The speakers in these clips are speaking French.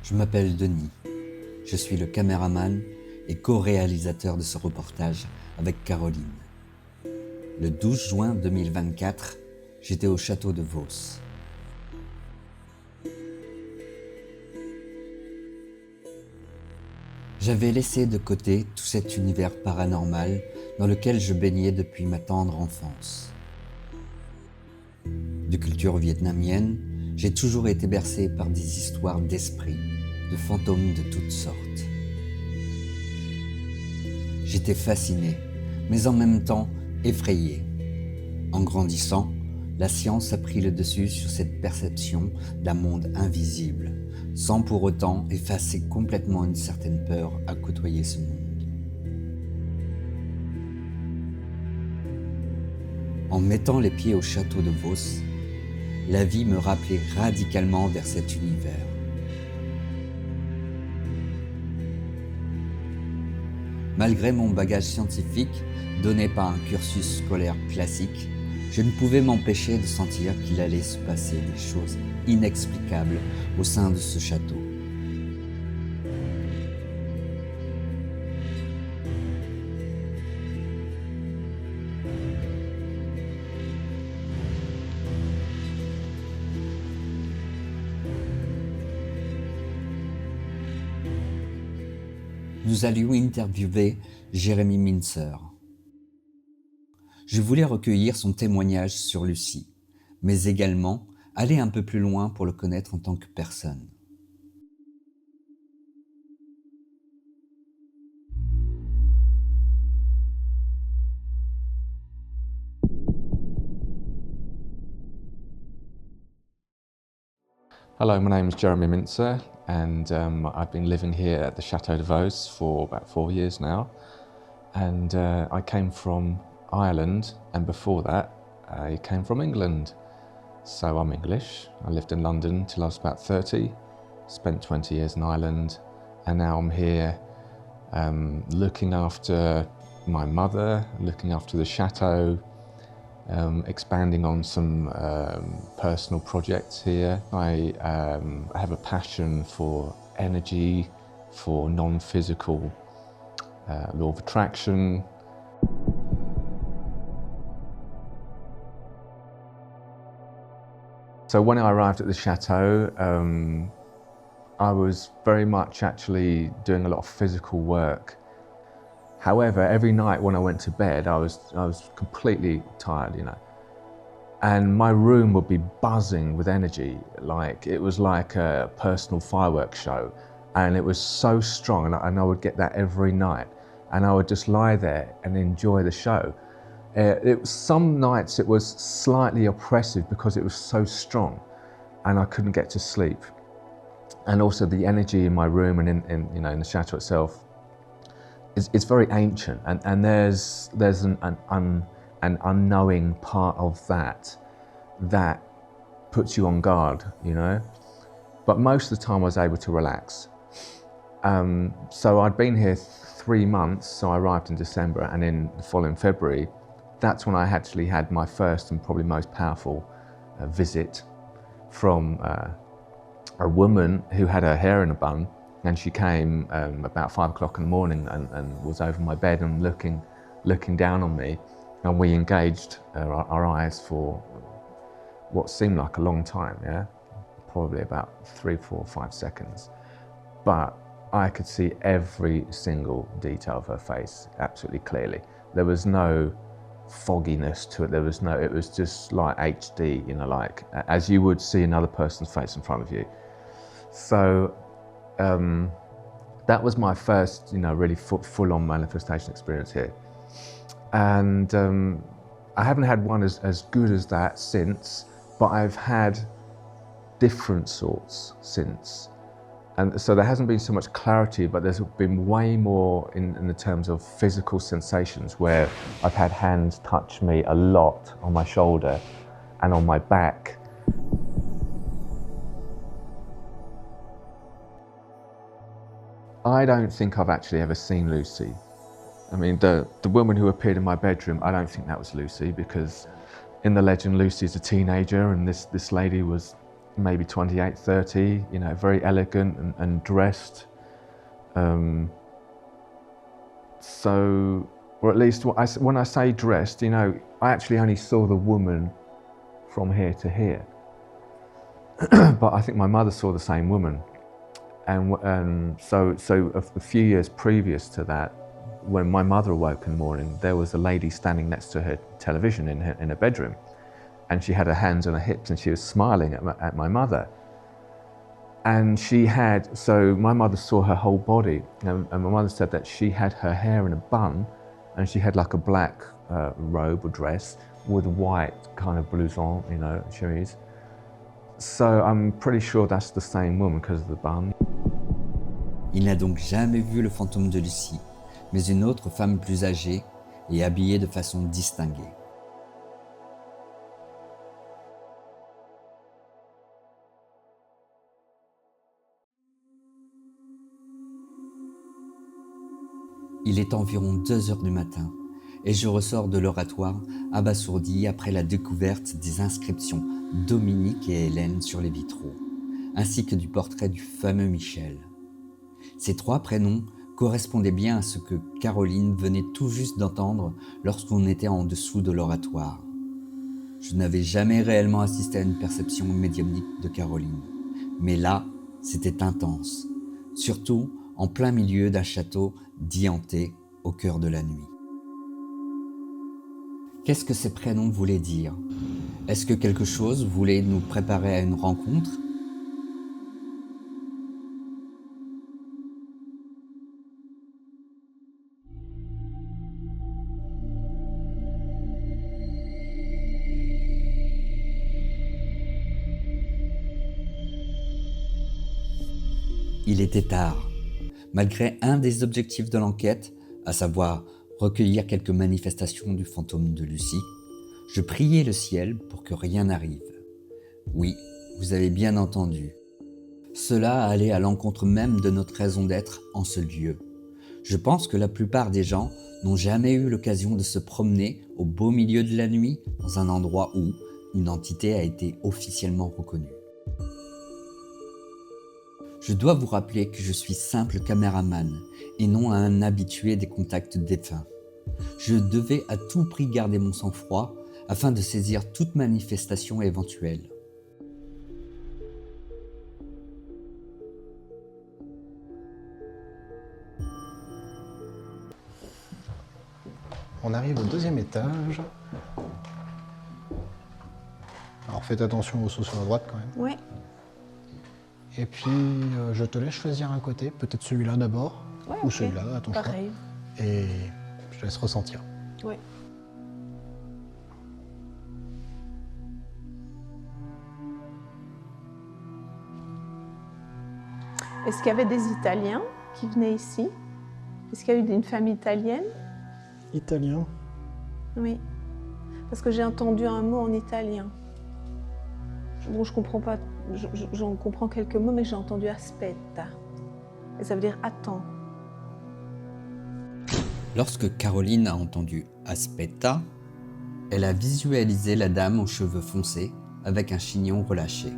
Je m'appelle Denis, je suis le caméraman et co-réalisateur de ce reportage avec Caroline. Le 12 juin 2024, j'étais au château de Vos. J'avais laissé de côté tout cet univers paranormal dans lequel je baignais depuis ma tendre enfance. De culture vietnamienne, j'ai toujours été bercé par des histoires d'esprits, de fantômes de toutes sortes. J'étais fasciné, mais en même temps effrayé. En grandissant, la science a pris le dessus sur cette perception d'un monde invisible, sans pour autant effacer complètement une certaine peur à côtoyer ce monde. En mettant les pieds au château de Vos, la vie me rappelait radicalement vers cet univers. Malgré mon bagage scientifique, donné par un cursus scolaire classique, je ne pouvais m'empêcher de sentir qu'il allait se passer des choses inexplicables au sein de ce château. Nous allions interviewer Jérémy Mincer. Je voulais recueillir son témoignage sur Lucie, mais également aller un peu plus loin pour le connaître en tant que personne. Hello, my name is Jeremy Mincer, and I've been living here at the Chateau de Vos for about 4 years now. And I came from Ireland, and before that, I came from England. So I'm English. I lived in London till I was about 30, spent 20 years in Ireland, and now I'm here looking after my mother, looking after the chateau, expanding on some personal projects here. I have a passion for energy, for non-physical law of attraction. So when I arrived at the chateau, I was very much actually doing a lot of physical work. However, every night when I went to bed, I was completely tired, you know. And my room would be buzzing with energy, like it was like a personal fireworks show. And it was so strong, and I would get that every night. And I would just lie there and enjoy the show. Some nights it was slightly oppressive because it was so strong and I couldn't get to sleep. And also the energy in my room and in the chateau itself, it's very ancient, and there's an unknowing part of that puts you on guard, you know. But most of the time I was able to relax. So I'd been here 3 months, so I arrived in December, and in the following February, that's when I actually had my first and probably most powerful visit from a woman who had her hair in a bun. And she came about 5 o'clock in the morning and was over my bed and looking down on me. And we engaged our eyes for what seemed like a long time, yeah? Probably about 3, 4, 5 seconds. But I could see every single detail of her face absolutely clearly. There was no fogginess to it. It was just like HD, you know, like as you would see another person's face in front of you. So that was my first, you know, really full-on manifestation experience here. And I haven't had one as good as that since, but I've had different sorts since. And so there hasn't been so much clarity, but there's been way more in the terms of physical sensations, where I've had hands touch me a lot on my shoulder and on my back. I don't think I've actually ever seen Lucy. I mean, the woman who appeared in my bedroom, I don't think that was Lucy, because in the legend, Lucy is a teenager, and this lady was, maybe 28, 30, you know, very elegant and dressed. So, or at least when I say dressed, you know, I actually only saw the woman from here to here. But I think my mother saw the same woman. And so a few years previous to that, when my mother awoke in the morning, there was a lady standing next to her television in her bedroom. And she had her hands on her hips and she was smiling at my mother. And so my mother saw her whole body, and my mother said that she had her hair in a bun and she had like a black robe or dress with white kind of blouson, you know, chemise. So I'm pretty sure that's the same woman because of the bun. Il n'a donc jamais vu le fantôme de Lucie, mais une autre femme plus âgée et habillée de façon distinguée. Il est environ 2 heures du matin et je ressors de l'oratoire abasourdi après la découverte des inscriptions Dominique et Hélène sur les vitraux, ainsi que du portrait du fameux Michel. Ces 3 prénoms correspondaient bien à ce que Caroline venait tout juste d'entendre lorsqu'on était en dessous de l'oratoire. Je n'avais jamais réellement assisté à une perception médiumnique de Caroline, mais là, c'était intense, surtout en plein milieu d'un château dit hanté au cœur de la nuit. Qu'est-ce que ces prénoms voulaient dire? Est-ce que quelque chose voulait nous préparer à une rencontre? Il était tard. Malgré un des objectifs de l'enquête, à savoir recueillir quelques manifestations du fantôme de Lucie, je priais le ciel pour que rien n'arrive. Oui, vous avez bien entendu. Cela allait à l'encontre même de notre raison d'être en ce lieu. Je pense que la plupart des gens n'ont jamais eu l'occasion de se promener au beau milieu de la nuit dans un endroit où une entité a été officiellement reconnue. Je dois vous rappeler que je suis simple caméraman et non un habitué des contacts défunts. Je devais à tout prix garder mon sang-froid afin de saisir toute manifestation éventuelle. On arrive au 2e étage. Alors faites attention au saut sur la droite quand même. Oui. Et puis je te laisse choisir un côté, peut-être celui-là d'abord, Ouais, ou ok. celui-là, à ton choix. Pareil. Et je te laisse ressentir. Oui. Est-ce qu'il y avait des Italiens qui venaient ici? Est-ce qu'il y a eu une famille italienne? Italien. Oui. Parce que j'ai entendu un mot en italien. Bon, je comprends pas, j'en comprends quelques mots, mais j'ai entendu aspetta. Et ça veut dire attends. Lorsque Caroline a entendu Aspetta, elle a visualisé la dame aux cheveux foncés avec un chignon relâché.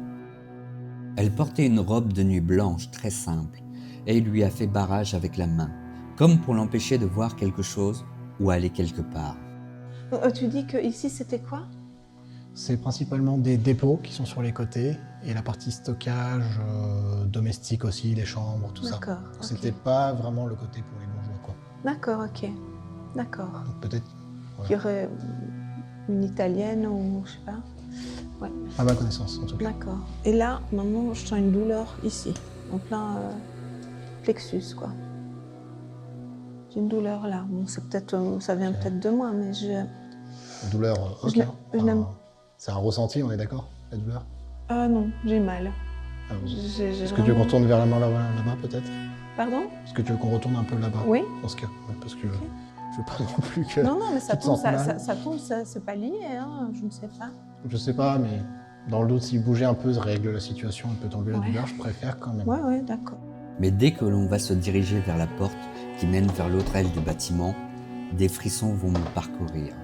Elle portait une robe de nuit blanche très simple et il lui a fait barrage avec la main, comme pour l'empêcher de voir quelque chose ou aller quelque part. Tu dis que ici c'était quoi? C'est principalement des dépôts qui sont sur les côtés et la partie stockage domestique aussi, les chambres, tout ça. D'accord, Donc, ok. c'était pas vraiment le côté pour les bourgeois, quoi. D'accord, ok. D'accord. Donc peut-être, Qu'il y aurait une italienne ou je sais pas. Ouais, à ma connaissance en tout cas. d'accord. Et là, maintenant, je sens une douleur ici, en plein plexus, quoi. J'ai une douleur là. Bon, c'est peut-être, ça vient peut-être de moi, mais je. Douleur, ok. Je l'ai- je l'aime. C'est un ressenti, on est d'accord, la douleur? Ah non, j'ai mal. Ah, oui. J'ai Est-ce que tu veux qu'on vraiment- retourne vers la main là-bas, peut-être? Pardon? Est-ce que tu veux qu'on retourne un peu là-bas? Oui. Dans ce cas, ouais, parce que je veux pas non plus que... Non, non, mais ça tu te tombe, sentes mal. ça tombe, c'est pas lié, hein, je ne sais pas. Je sais pas, mais dans le doute, si bouger un peu, ça règle la situation, on peut t'enlever la Ouais. douleur, je préfère quand même. Ouais, ouais, d'accord. Mais dès que l'on va se diriger vers la porte qui mène vers l'autre aile du bâtiment, des frissons vont me parcourir.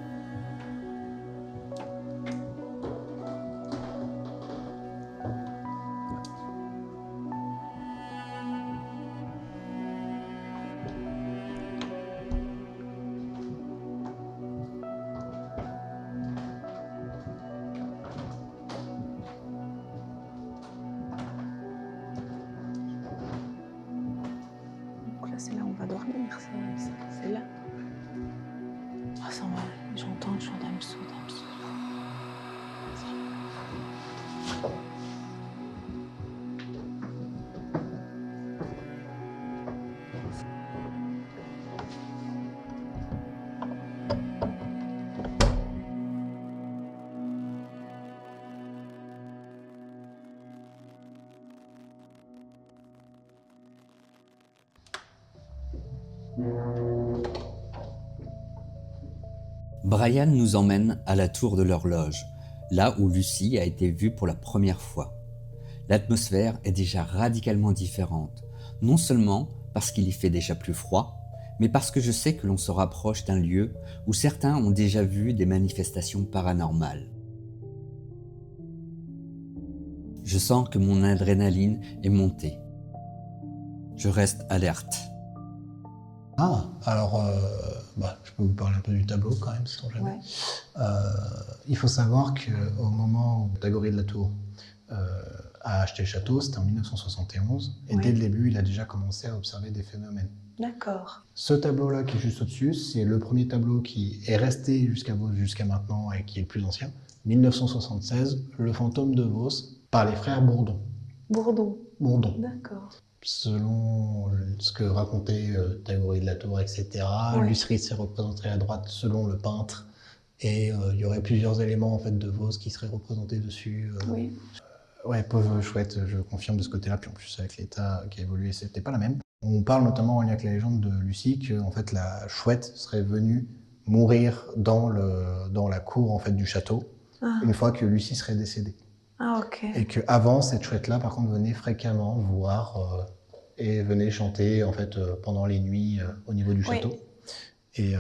va dormir, c'est là. Ah, ça va, j'entends toujours Damso. Brian nous emmène à la tour de l'horloge, là où Lucie a été vue pour la première fois. L'atmosphère est déjà radicalement différente, non seulement parce qu'il y fait déjà plus froid, mais parce que je sais que l'on se rapproche d'un lieu où certains ont déjà vu des manifestations paranormales. Je sens que mon adrénaline est montée. Je reste alerte. Ah, alors, je peux vous parler un peu du tableau quand même, si jamais. Ouais. Il faut savoir qu'au moment où Pythagorie de la Tour a acheté le château, c'était en 1971, et dès le début, il a déjà commencé à observer des phénomènes. D'accord. Ce tableau-là qui est juste au-dessus, c'est le premier tableau qui est resté jusqu'à maintenant et qui est le plus ancien. 1976, le fantôme de Vos par les frères Bourdon. Bourdon. D'accord. Selon ce que racontait Pythagorie de la Tour, etc., Lucie serait représentée à droite selon le peintre, et il y aurait plusieurs éléments en fait, de Vos qui seraient représentés dessus. Ouais, pauvre chouette, je confirme de ce côté-là, puis en plus avec l'état qui a évolué, c'était pas la même. On parle notamment en lien avec la légende de Lucie que en fait, la chouette serait venue mourir dans la cour en fait, du château, une fois que Lucie serait décédée. Ah, ok. Et qu'avant, cette chouette-là, par contre, venait fréquemment voir et venait chanter en fait, pendant les nuits au niveau du château. Et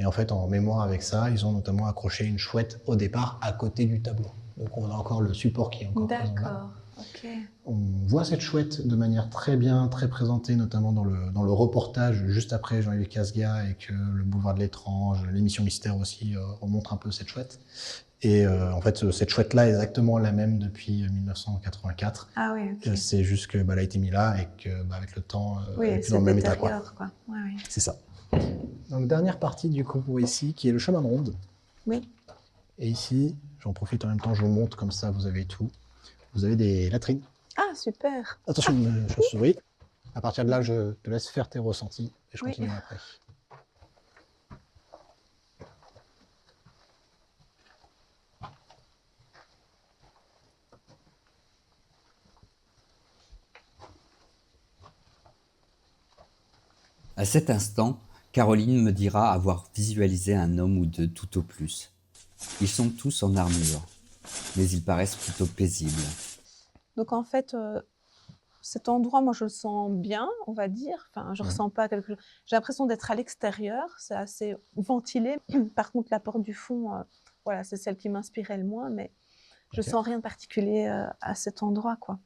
en fait, en mémoire avec ça, ils ont notamment accroché une chouette au départ à côté du tableau. Donc on a encore le support qui est encore présent là. D'accord, ok. On voit cette chouette de manière très bien, très présentée, notamment dans le reportage juste après Jean-Yves Casga et que le boulevard de l'étrange, l'émission Mystère aussi remontre un peu cette chouette. Et en fait, cette chouette-là est exactement la même depuis 1984. Ah oui, ok. C'est juste que elle a été mise là et que avec le temps, elle est plus dans le même état. Quoi. C'est ça. Donc dernière partie du concours ici, qui est le chemin de ronde. Oui. Et ici, j'en profite en même temps, je vous montre comme ça, vous avez tout. Vous avez des latrines. Ah, super. Attention, une chauve-souris. À partir de là, je te laisse faire tes ressentis et je continue après. À cet instant, Caroline me dira avoir visualisé un homme ou deux tout au plus. Ils sont tous en armure, mais ils paraissent plutôt paisibles. Donc en fait, cet endroit, moi je le sens bien, on va dire. Enfin, je ressens pas quelque chose. J'ai l'impression d'être à l'extérieur, c'est assez ventilé. Par contre, la porte du fond, voilà, c'est celle qui m'inspirait le moins, mais je sens rien de particulier à cet endroit, quoi.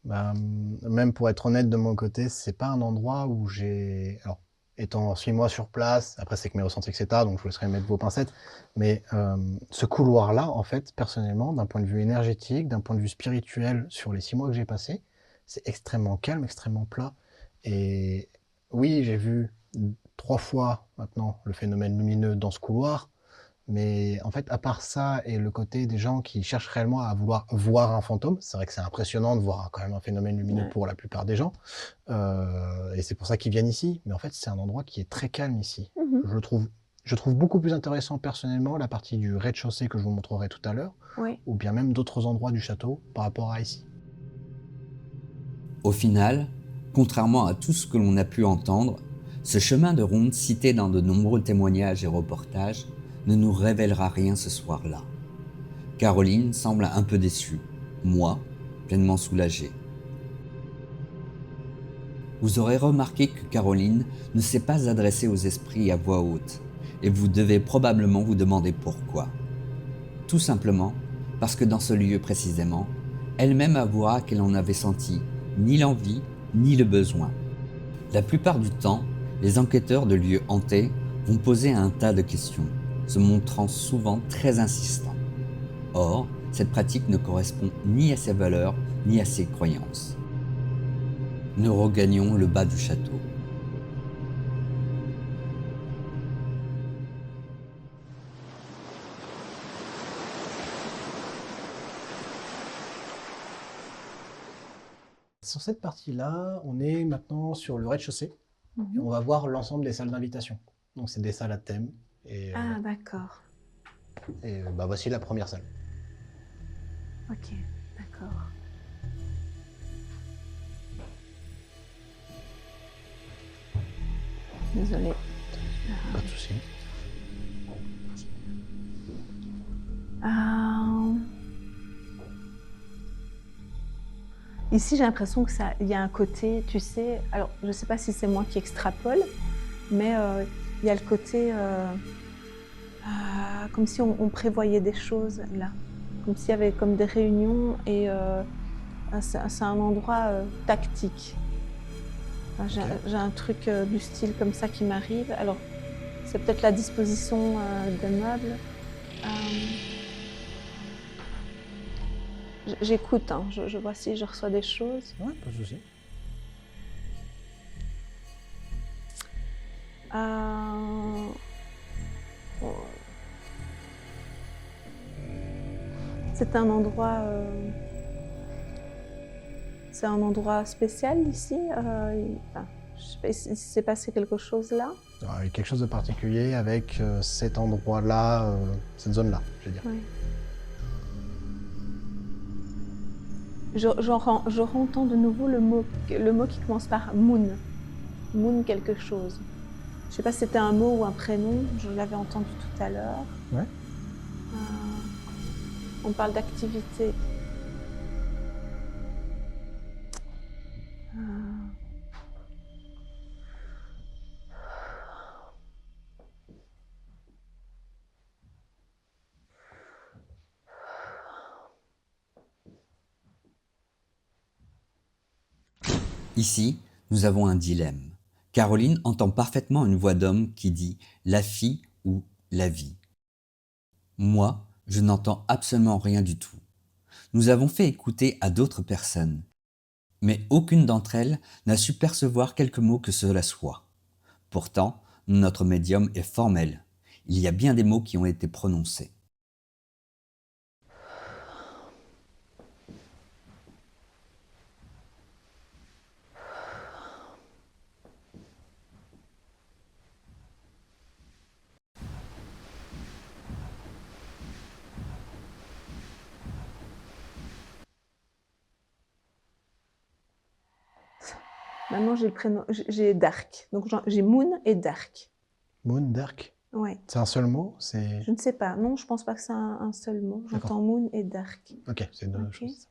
Même pour être honnête de mon côté, c'est pas un endroit où j'ai... Alors, étant 6 mois sur place, après c'est que mes ressentis, etc., donc je vous laisserai mettre vos pincettes, mais ce couloir-là, en fait, personnellement, d'un point de vue énergétique, d'un point de vue spirituel, sur les 6 mois que j'ai passés, c'est extrêmement calme, extrêmement plat. Et oui, j'ai vu 3 fois maintenant le phénomène lumineux dans ce couloir, mais en fait, à part ça et le côté des gens qui cherchent réellement à vouloir voir un fantôme, c'est vrai que c'est impressionnant de voir quand même un phénomène lumineux pour la plupart des gens, et c'est pour ça qu'ils viennent ici, mais en fait, c'est un endroit qui est très calme ici. Je trouve beaucoup plus intéressant personnellement la partie du rez-de-chaussée que je vous montrerai tout à l'heure, ou bien même d'autres endroits du château par rapport à ici. Au final, contrairement à tout ce que l'on a pu entendre, ce chemin de ronde cité dans de nombreux témoignages et reportages ne nous révélera rien ce soir-là. Caroline semble un peu déçue, moi, pleinement soulagé. Vous aurez remarqué que Caroline ne s'est pas adressée aux esprits à voix haute, et vous devez probablement vous demander pourquoi. Tout simplement parce que dans ce lieu précisément, elle-même avouera qu'elle n'en avait senti ni l'envie ni le besoin. La plupart du temps, les enquêteurs de lieux hantés vont poser un tas de questions, se montrant souvent très insistants. Or, cette pratique ne correspond ni à ses valeurs, ni à ses croyances. Nous regagnons le bas du château. Sur cette partie-là, on est maintenant sur le rez-de-chaussée. Et on va voir l'ensemble des salles d'invitation. Donc c'est des salles à thème. Ah, d'accord. Bah, voici la première salle. Ok, d'accord. Désolée. Pas de souci. Ici, j'ai l'impression qu'il y a un côté, tu sais, alors je ne sais pas si c'est moi qui extrapole, mais il y a le côté comme si on prévoyait des choses là, comme s'il y avait comme des réunions et c'est un endroit tactique. Enfin, j'ai un truc du style comme ça qui m'arrive. Alors, c'est peut-être la disposition des meubles. J'écoute, hein, je vois si je reçois des choses. Ouais, pas de souci. C'est un endroit, c'est un endroit spécial ici. Enfin, je sais pas si s'est passé quelque chose là. Alors, il y a quelque chose de particulier avec cet endroit-là, cette zone-là, je veux dire. Oui. Je entends de nouveau le mot qui commence par moon. Moon quelque chose. Je sais pas si c'était un mot ou un prénom, je l'avais entendu tout à l'heure. Ouais. On parle d'activité. Ici, nous avons un dilemme. Caroline entend parfaitement une voix d'homme qui dit « la fille » ou « la vie ». Moi, je n'entends absolument rien du tout. Nous avons fait écouter à d'autres personnes, mais aucune d'entre elles n'a su percevoir quelque mot que cela soit. Pourtant, notre médium est formel. Il y a bien des mots qui ont été prononcés. Maintenant, j'ai le prénom, j'ai Dark. Donc, j'ai Moon et Dark. Moon, Dark. Ouais. C'est un seul mot? C'est... Je ne sais pas. Non, je pense pas que c'est un seul mot. J'entends Moon et Dark. Ok, c'est deux Ok. choses.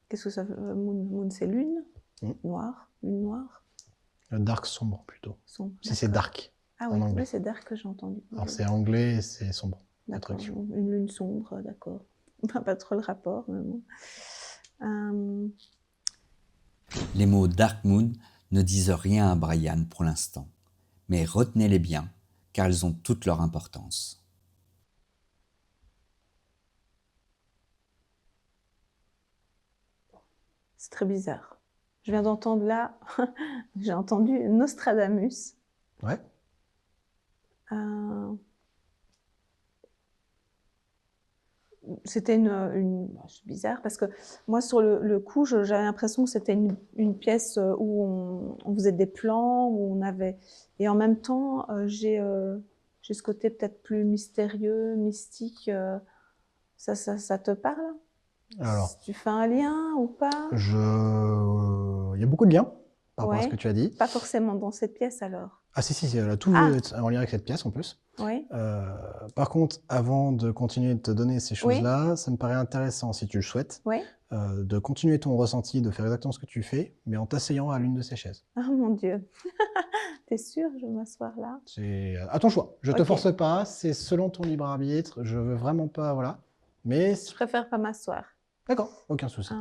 Qu'est-ce que ça veut? Moon, c'est lune. Mm. Noire. Lune noire. Dark sombre plutôt. Sombre. Si c'est dark. Ah en oui, anglais. oui, c'est Dark que j'ai entendu. Alors c'est anglais et c'est sombre. la D'accord. traduction. Une lune sombre, d'accord. Enfin, pas trop le rapport, mais bon. Les mots Dark Moon ne disent rien à Brian pour l'instant, mais retenez-les bien, car ils ont toute leur importance. C'est très bizarre. Je viens d'entendre là, j'ai entendu Nostradamus. Ouais. C'était c'est bizarre parce que moi sur le coup j'avais l'impression que c'était une pièce où on faisait des plans, où on avait, et en même temps j'ai ce côté peut-être plus mystérieux, mystique. Ça te parle? Alors, Tu fais un lien ou pas? il y a beaucoup de liens par rapport à ce que tu as dit. Pas forcément dans cette pièce alors. Ah si, tout est en lien avec cette pièce en plus. Oui. Par contre, avant de continuer de te donner ces choses-là, ça me paraît intéressant, si tu le souhaites, de continuer ton ressenti, de faire exactement ce que tu fais, mais en t'asseyant à l'une de ces chaises. Oh mon Dieu. T'es sûr, je vais m'asseoir là? C'est à ton choix. Je te force pas, c'est selon ton libre arbitre. Je veux vraiment pas, voilà. Mais je préfère pas m'asseoir. D'accord, aucun souci.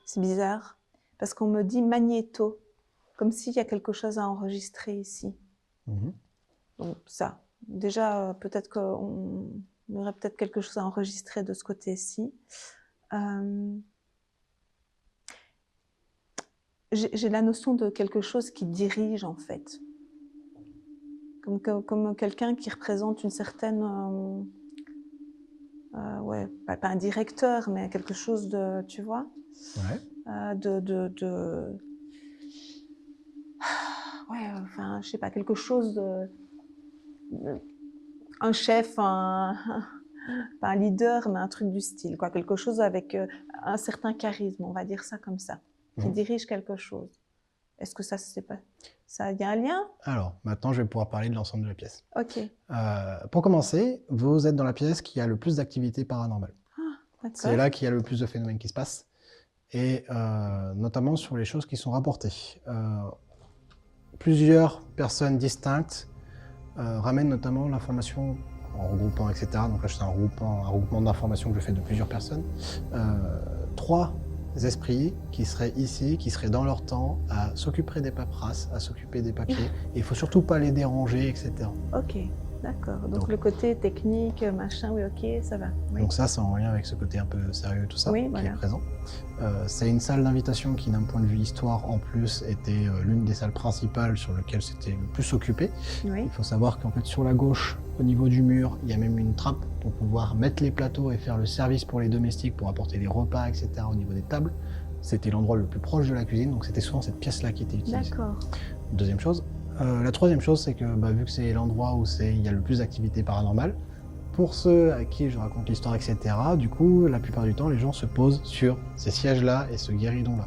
C'est bizarre, parce qu'on me dit magnéto. comme s'il y a quelque chose à enregistrer ici. Mhm. Donc ça, déjà, peut-être qu'on aurait peut-être quelque chose à enregistrer de ce côté-ci. J'ai la notion de quelque chose qui dirige, en fait. Comme quelqu'un qui représente une certaine... ouais, pas un directeur, mais quelque chose de... Tu vois, Ouais. ouais, enfin, je sais pas, quelque chose un chef, pas un leader, mais un truc du style, quoi. Quelque chose avec un certain charisme, on va dire ça comme ça, qui dirige quelque chose. Est-ce que ça, c'est pas... Ça, il y a un lien? Alors, maintenant, je vais pouvoir parler de l'ensemble de la pièce. Ok. Pour commencer, vous êtes dans la pièce qui a le plus d'activité paranormale. D'accord. C'est là qu'il y a le plus de phénomènes qui se passent, et notamment sur les choses qui sont rapportées. Plusieurs personnes distinctes ramènent notamment l'information en regroupant, etc. Donc là, c'est un regroupement d'informations que je fais de plusieurs personnes. 3 esprits qui seraient ici, qui seraient dans leur temps, à s'occuper des paperasses, à s'occuper des papiers. Et il faut surtout pas les déranger, etc. Ok, d'accord. Donc le côté technique, machin, oui, ok, ça va. Oui. Donc ça, c'est en lien avec ce côté un peu sérieux, tout ça, Oui, qui voilà. est présent. C'est une salle d'invitation qui, d'un point de vue histoire, en plus, était l'une des salles principales sur lesquelles c'était le plus occupé. Oui. Il faut savoir qu'en fait, sur la gauche, au niveau du mur, il y a même une trappe pour pouvoir mettre les plateaux et faire le service pour les domestiques, pour apporter les repas, etc. au niveau des tables. C'était l'endroit le plus proche de la cuisine, donc c'était souvent cette pièce-là qui était utilisée. D'accord. Deuxième chose. La troisième chose, c'est que vu que c'est l'endroit où il y a le plus d'activité paranormale, pour ceux à qui je raconte l'histoire, etc., du coup, la plupart du temps, les gens se posent sur ces sièges-là et ce guéridon-là.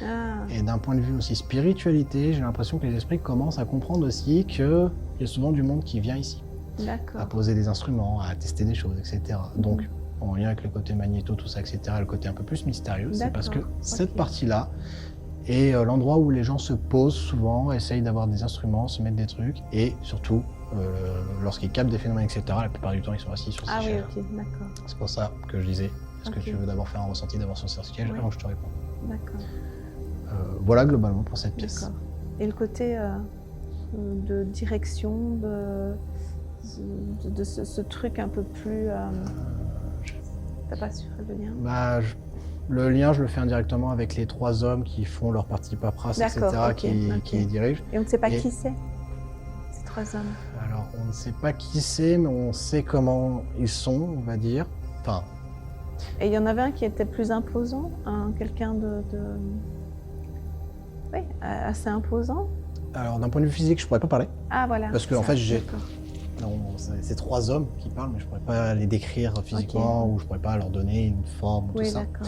Ah, Et d'un point de vue aussi spiritualité, j'ai l'impression que les esprits commencent à comprendre aussi qu'il y a souvent du monde qui vient ici, à d'accord. poser des instruments, à tester des choses, etc. Donc, en lien avec le côté magnéto, tout ça, etc., le côté un peu plus mystérieux, c'est parce que D'accord, cette ok. partie-là est l'endroit où les gens se posent souvent, essayent d'avoir des instruments, se mettent des trucs, et surtout, lorsqu'ils captent des phénomènes, etc., la plupart du temps, ils sont assis sur ces Ah oui, sièges. ok, d'accord. C'est pour ça que je disais, est-ce que Ok. tu veux d'abord faire un ressenti d'abord sur ces sièges Oui. avant que je te réponde. D'accord, Voilà globalement pour cette pièce. d'accord. Et le côté de direction, de ce truc un peu plus... T'as pas su le lien? Bah, le lien, je le fais indirectement avec les 3 hommes qui font leur partie paperasse, etc., D'accord, ok, qui ok. dirigent. Et on ne sait pas Et- qui c'est, ces 3 hommes? Alors, on ne sait pas qui c'est, mais on sait comment ils sont, on va dire. Enfin, Et il y en avait un qui était plus imposant, quelqu'un oui, assez imposant. alors d'un point de vue physique, je pourrais pas parler. Ah voilà. Parce que, en ça, fait, j'ai- d'accord. Non, c'est 3 hommes qui parlent, mais je pourrais pas les décrire physiquement, ou je pourrais pas leur donner une forme, tout Oui, ça. d'accord.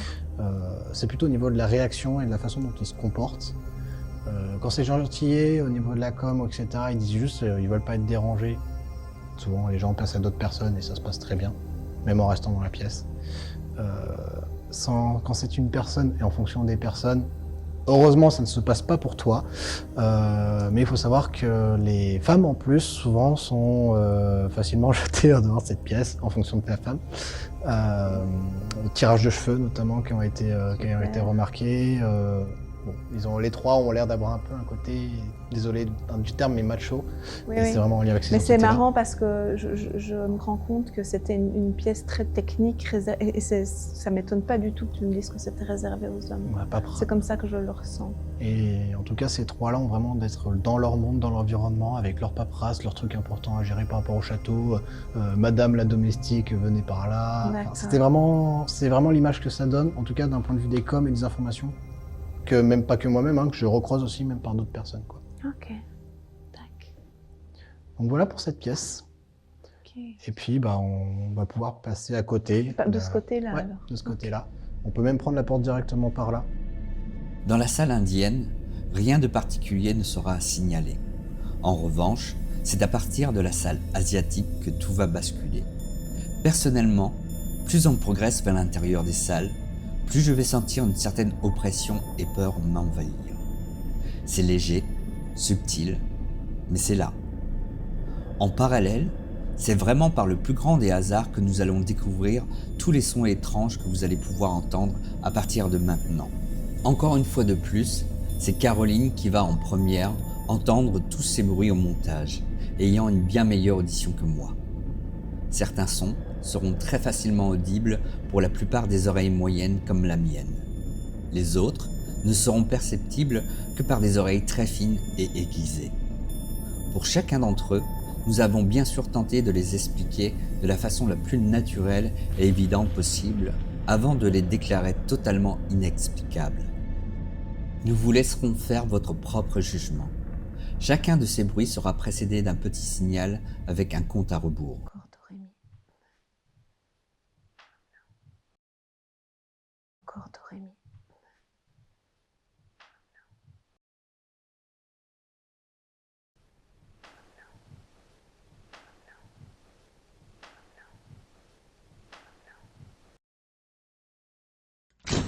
C'est plutôt au niveau de la réaction et de la façon dont ils se comportent. Quand c'est gentillé, au niveau de la com, etc., ils disent juste ils veulent pas être dérangés. Souvent, les gens passent à d'autres personnes et ça se passe très bien, même en restant dans la pièce. Quand c'est une personne, et en fonction des personnes, heureusement, ça ne se passe pas pour toi, mais il faut savoir que les femmes, en plus, souvent, sont facilement jetées en dehors de cette pièce, en fonction de ta femme. Tirage de cheveux, notamment, qui ont été remarqués. Bon, les 3 ont l'air d'avoir un peu un côté, désolé du terme, mais macho. Oui, Et oui. c'est vraiment en lien avec ces Mais c'est entités-là. marrant parce que je me rends compte que c'était une pièce très technique et ça m'étonne pas du tout que tu me dises que c'était réservé aux hommes. Ouais, pas C'est comme ça que je le ressens. Et en tout cas, ces 3-là ont vraiment d'être dans leur monde, dans l'environnement, avec leur paperasse, leurs trucs importants à gérer par rapport au château. Madame la domestique venait par là. Enfin, D'accord. c'est vraiment l'image que ça donne, en tout cas d'un point de vue des coms et des informations, que même pas que moi-même, que je recroise aussi même par d'autres personnes, quoi. Ok. Tac. Donc voilà pour cette pièce. Ok. Et puis, on va pouvoir passer à côté. De ce côté-là, Ouais, alors. de ce côté-là. On peut même prendre la porte directement par là. Dans la salle indienne, rien de particulier ne sera à signaler. En revanche, c'est à partir de la salle asiatique que tout va basculer. Personnellement, plus on progresse vers l'intérieur des salles, plus je vais sentir une certaine oppression et peur m'envahir. C'est léger, subtil, mais c'est là. En parallèle, c'est vraiment par le plus grand des hasards que nous allons découvrir tous les sons étranges que vous allez pouvoir entendre à partir de maintenant. Encore une fois de plus, C'est Caroline qui va en première entendre tous ces bruits au montage, ayant une bien meilleure audition que moi. Certains sons seront très facilement audibles pour la plupart des oreilles moyennes comme la mienne. Les autres ne seront perceptibles que par des oreilles très fines et aiguisées. Pour chacun d'entre eux, nous avons bien sûr tenté de les expliquer de la façon la plus naturelle et évidente possible avant de les déclarer totalement inexplicables. Nous vous laisserons faire votre propre jugement. Chacun de ces bruits sera précédé d'un petit signal avec un compte à rebours. Encore do, ré, mi. Encore do, ré, mi.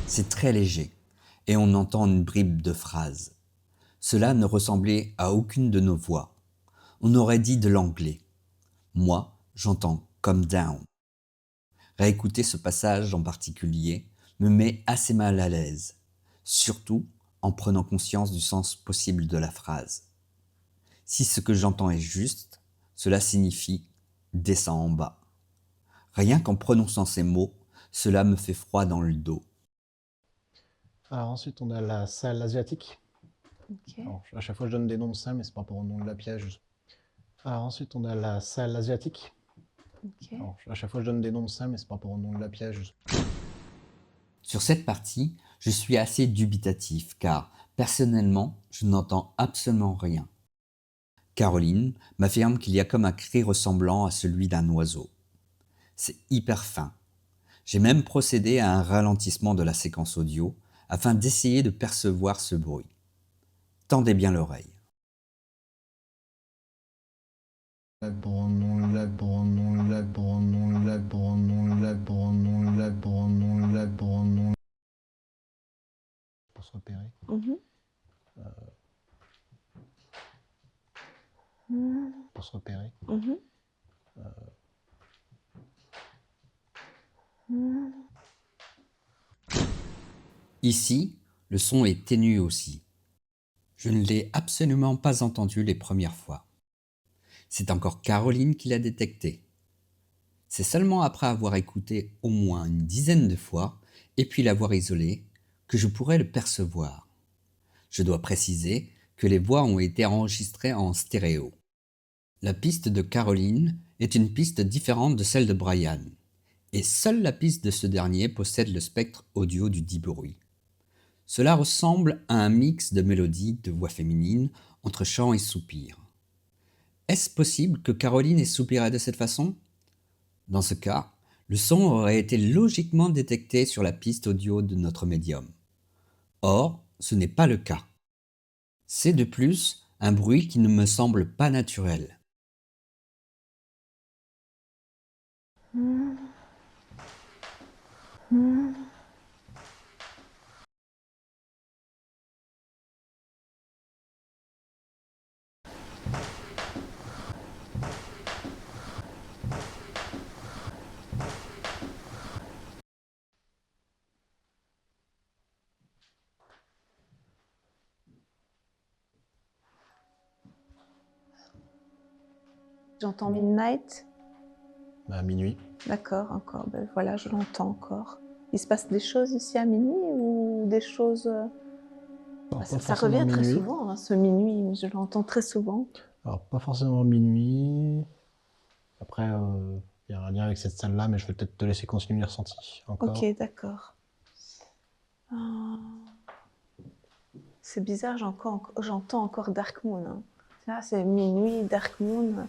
C'est très léger et on entend une bribe de phrases. Cela ne ressemblait à aucune de nos voix. On aurait dit de l'anglais. Moi, j'entends « come down ». Réécouter ce passage en particulier me met assez mal à l'aise, surtout en prenant conscience du sens possible de la phrase. Si ce que j'entends est juste, cela signifie « descends en bas ». Rien qu'en prononçant ces mots, cela me fait froid dans le dos. Alors ensuite, on a la salle asiatique. Ok. Alors, à chaque fois, je donne des noms de salles, mais c'est pas pour le nom de la pièce. Alors ensuite, on a la salle asiatique. Ok. Alors, à chaque fois, je donne des noms de salles, mais c'est pas pour le nom de la pièce. Sur cette partie, je suis assez dubitatif car, personnellement, je n'entends absolument rien. Caroline m'affirme qu'il y a comme un cri ressemblant à celui d'un oiseau. C'est hyper fin. J'ai même procédé à un ralentissement de la séquence audio afin d'essayer de percevoir ce bruit. Tendez bien l'oreille. Pour se repérer. Pour se repérer. Ici, le son est ténu aussi. Je ne l'ai absolument pas entendu les premières fois. C'est encore Caroline qui l'a détecté. C'est seulement après avoir écouté au moins une dizaine de fois et puis l'avoir isolé que je pourrais le percevoir. Je dois préciser que les voix ont été enregistrées en stéréo. La piste de Caroline est une piste différente de celle de Brian, et seule la piste de ce dernier possède le spectre audio du dit bruit. Cela ressemble à un mix de mélodies de voix féminines entre chant et soupir. Est-ce possible que Caroline ait soupiré de cette façon ? Dans ce cas, le son aurait été logiquement détecté sur la piste audio de notre médium. Or, ce n'est pas le cas. C'est de plus un bruit qui ne me semble pas naturel. J'entends Midnight. À minuit. D'accord, encore. Ben voilà, je l'entends encore. Il se passe des choses ici à minuit ou des choses... Alors, ça revient très souvent, hein, ce minuit. Je l'entends très souvent. Alors, pas forcément minuit. Après, il y a un lien avec cette salle-là, mais je vais peut-être te laisser continuer les ressentis encore. Ok, d'accord. C'est bizarre, j'entends encore Dark Moon. Hein. Là, c'est minuit, Dark Moon.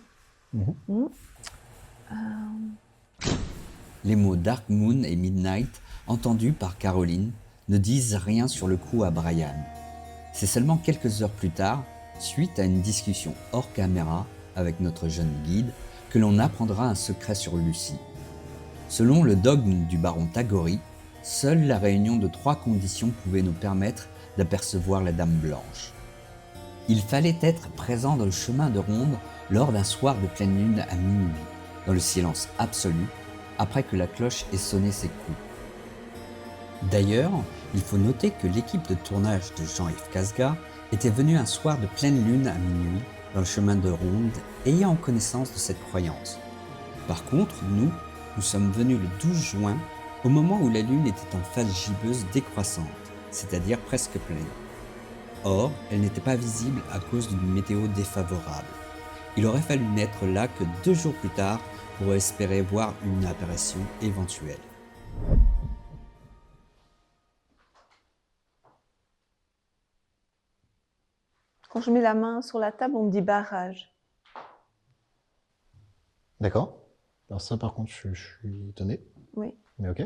Les mots Dark Moon et Midnight, entendus par Caroline, ne disent rien sur le coup à Brian. C'est seulement quelques heures plus tard, suite à une discussion hors caméra avec notre jeune guide, que l'on apprendra un secret sur Lucie. Selon le dogme du baron Tagori, seule la réunion de 3 conditions pouvait nous permettre d'apercevoir la Dame Blanche. Il fallait être présent dans le chemin de ronde lors d'un soir de pleine lune à minuit, dans le silence absolu, après que la cloche ait sonné ses coups. D'ailleurs, Il faut noter que l'équipe de tournage de Jean-Yves Casga était venue un soir de pleine lune à minuit dans le chemin de ronde, ayant connaissance de cette croyance. Par contre, nous sommes venus le 12 juin, au moment où la lune était en phase gibbeuse décroissante, c'est-à-dire presque pleine. Or, elle n'était pas visible à cause d'une météo défavorable. Il aurait fallu n'être là que 2 jours plus tard pour espérer voir une apparition éventuelle. Quand je mets la main sur la table, on me dit barrage. D'accord. Alors ça, par contre, je suis étonné. Oui. Mais ok.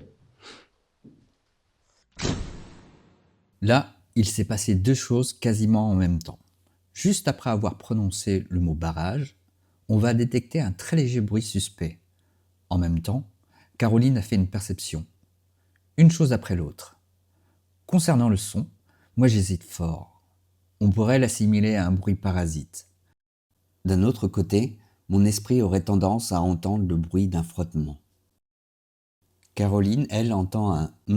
Là, il s'est passé 2 choses quasiment en même temps. Juste après avoir prononcé le mot barrage, on va détecter un très léger bruit suspect. En même temps, Caroline a fait une perception. Une chose après l'autre. Concernant le son, moi j'hésite fort. On pourrait l'assimiler à un bruit parasite. D'un autre côté, mon esprit aurait tendance à entendre le bruit d'un frottement. Caroline, elle, entend un «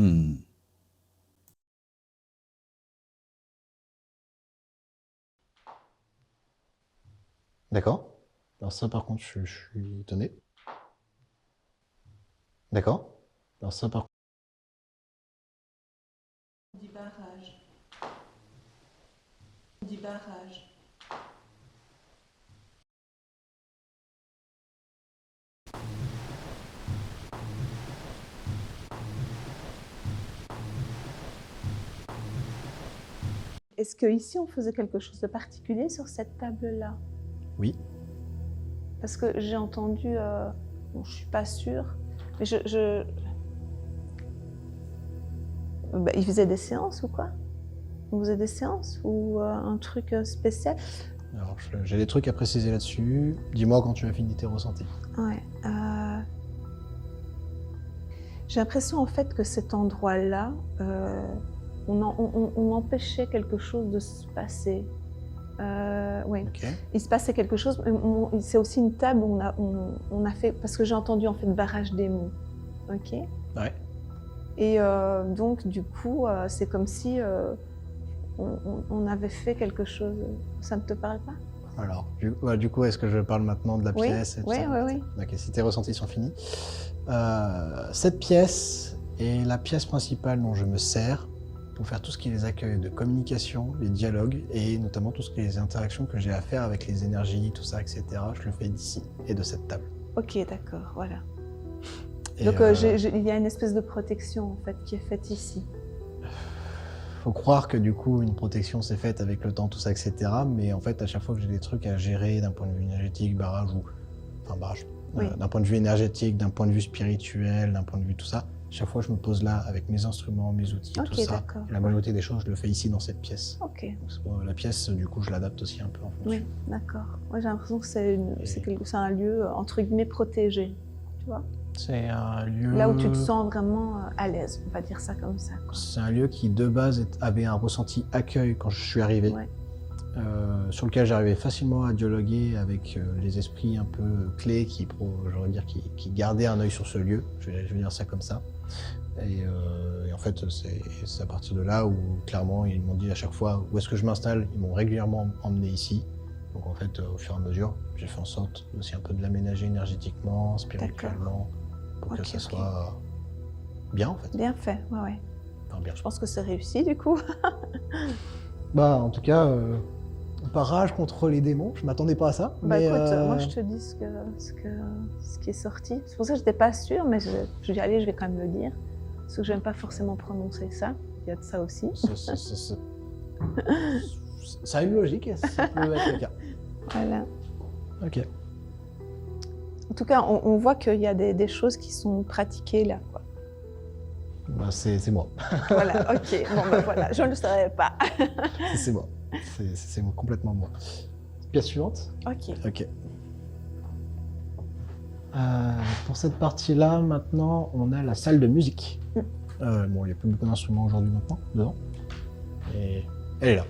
D'accord. Alors ça, par contre, je suis étonné. D'accord. Alors ça, par contre... On dit barrage. On dit barrage. Est-ce qu'ici on faisait quelque chose de particulier sur cette table-là? Oui. Parce que j'ai entendu, bon, je suis pas sûre, mais bah, il faisait des séances ou quoi? On faisait des séances ou un truc spécial? Alors, j'ai des trucs à préciser là-dessus. Dis-moi quand tu as fini tes ressentis. Ouais. J'ai l'impression en fait que cet endroit-là, on empêchait quelque chose de se passer. Oui. Ok. Il se passait quelque chose. C'est aussi une table où on a fait, parce que j'ai entendu en fait barrage des mots. Ok. Ouais. Et donc du coup, c'est comme si on avait fait quelque chose. Ça ne te parle pas? Alors, du coup, est-ce que je parle maintenant de la Oui, pièce et tout oui, ça? oui. Ok, si tes ressentis sont finis. Cette pièce est la pièce principale dont je me sers pour faire tout ce qui est les accueils de communication, les dialogues et notamment tout ce qui est les interactions que j'ai à faire avec les énergies, tout ça, etc. Je le fais d'ici et de cette table. Ok, d'accord, voilà. Et Donc il y a une espèce de protection en fait qui est faite ici. faut croire que du coup une protection s'est faite avec le temps, tout ça, etc. Mais en fait, à chaque fois que j'ai des trucs à gérer d'un point de vue énergétique, barrage ou... Enfin, barrage. Oui. D'un point de vue énergétique, d'un point de vue spirituel, d'un point de vue tout ça, chaque fois je me pose là avec mes instruments, mes outils, Ok, tout ça. d'accord. Et la majorité des choses, je le fais ici dans cette pièce. Ok, Donc, la pièce, du coup, je l'adapte aussi un peu en fonction. oui, d'accord. Moi j'ai l'impression que c'est un lieu entre guillemets protégé, tu vois. C'est un lieu... Là où tu te sens vraiment à l'aise, on va dire ça comme ça. C'est un lieu qui, de base, avait un ressenti accueil quand je suis arrivé. Ouais. Sur lequel j'arrivais facilement à dialoguer avec les esprits un peu clés qui gardaient un œil sur ce lieu, je vais dire ça comme ça. Et en fait, c'est à partir de là où, clairement, ils m'ont dit à chaque fois où est-ce que je m'installe, ils m'ont régulièrement emmené ici. Donc en fait, au fur et à mesure, j'ai fait en sorte aussi un peu de l'aménager énergétiquement, spirituellement, pour que ça soit bien, en fait. Bien fait, ouais. Enfin, bien. Je pense que c'est réussi du coup. Bah, en tout cas... barrage contre les démons, je m'attendais pas à ça. Bah mais écoute, moi je te dis ce qui est sorti. C'est pour ça que j'étais pas sûre, mais je dis allez, je vais quand même le dire. Parce que je n'aime pas forcément prononcer ça. Il y a de ça aussi. Ça a une logique, ça peut être le cas. Voilà. Ok. En tout cas, on voit qu'il y a des choses qui sont pratiquées là, quoi. Bah, c'est moi. Voilà, ok. Bon, ben voilà, je ne le savais pas. C'est moi. C'est complètement moi. Pièce suivante. Ok. Ok. Pour cette partie-là, maintenant, on a la salle de musique. Bon, il n'y a plus beaucoup d'instruments aujourd'hui maintenant, dedans. Et elle est là.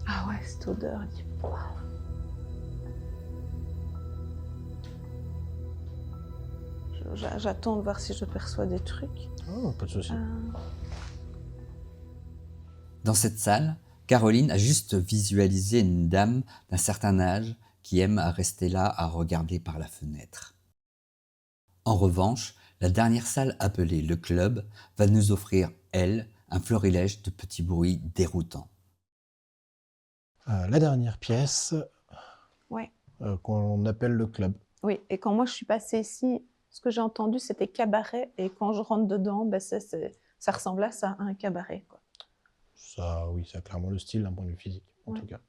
Ah ouais, cette odeur, dis moi. J'attends de voir si je perçois des trucs. Oh, pas de souci. Dans cette salle, Caroline a juste visualisé une dame d'un certain âge qui aime à rester là à regarder par la fenêtre. En revanche, la dernière salle appelée le club va nous offrir, elle, un florilège de petits bruits déroutants. La dernière pièce Ouais. qu'on appelle le club. Oui, et quand moi je suis passée ici, ce que j'ai entendu c'était cabaret, et quand je rentre dedans, ben, ça ressemble à ça, à un cabaret, quoi. Ça, oui, ça a clairement le style d'un point de vue physique, en tout cas.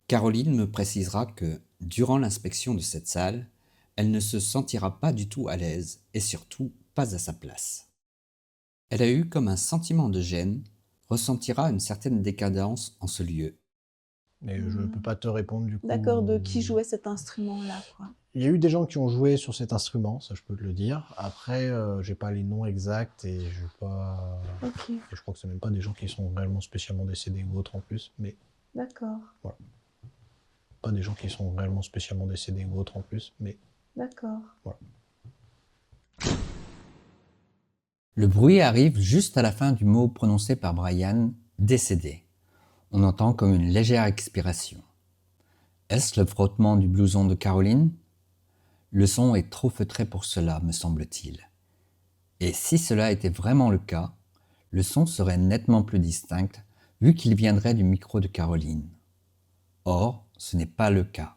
Caroline me précisera que, durant l'inspection de cette salle, elle ne se sentira pas du tout à l'aise et surtout pas à sa place. Elle a eu comme un sentiment de gêne, ressentira une certaine décadence en ce lieu. Mais je ne peux pas te répondre du coup. D'accord, de qui jouait cet instrument-là, quoi. Il y a eu des gens qui ont joué sur cet instrument, ça je peux te le dire. Après, j'ai pas les noms exacts et je pas. Ok, Et je crois que c'est même pas des gens qui sont réellement spécialement décédés ou autres en plus, mais d'accord, pas des gens qui sont réellement spécialement décédés ou autres en plus, mais d'accord. Le bruit arrive juste à la fin du mot prononcé par Brian, décédé. On entend comme une légère expiration. Est-ce le frottement du blouson de Caroline ? Le son est trop feutré pour cela, me semble-t-il. Et si cela était vraiment le cas, le son serait nettement plus distinct vu qu'il viendrait du micro de Caroline. Or, ce n'est pas le cas.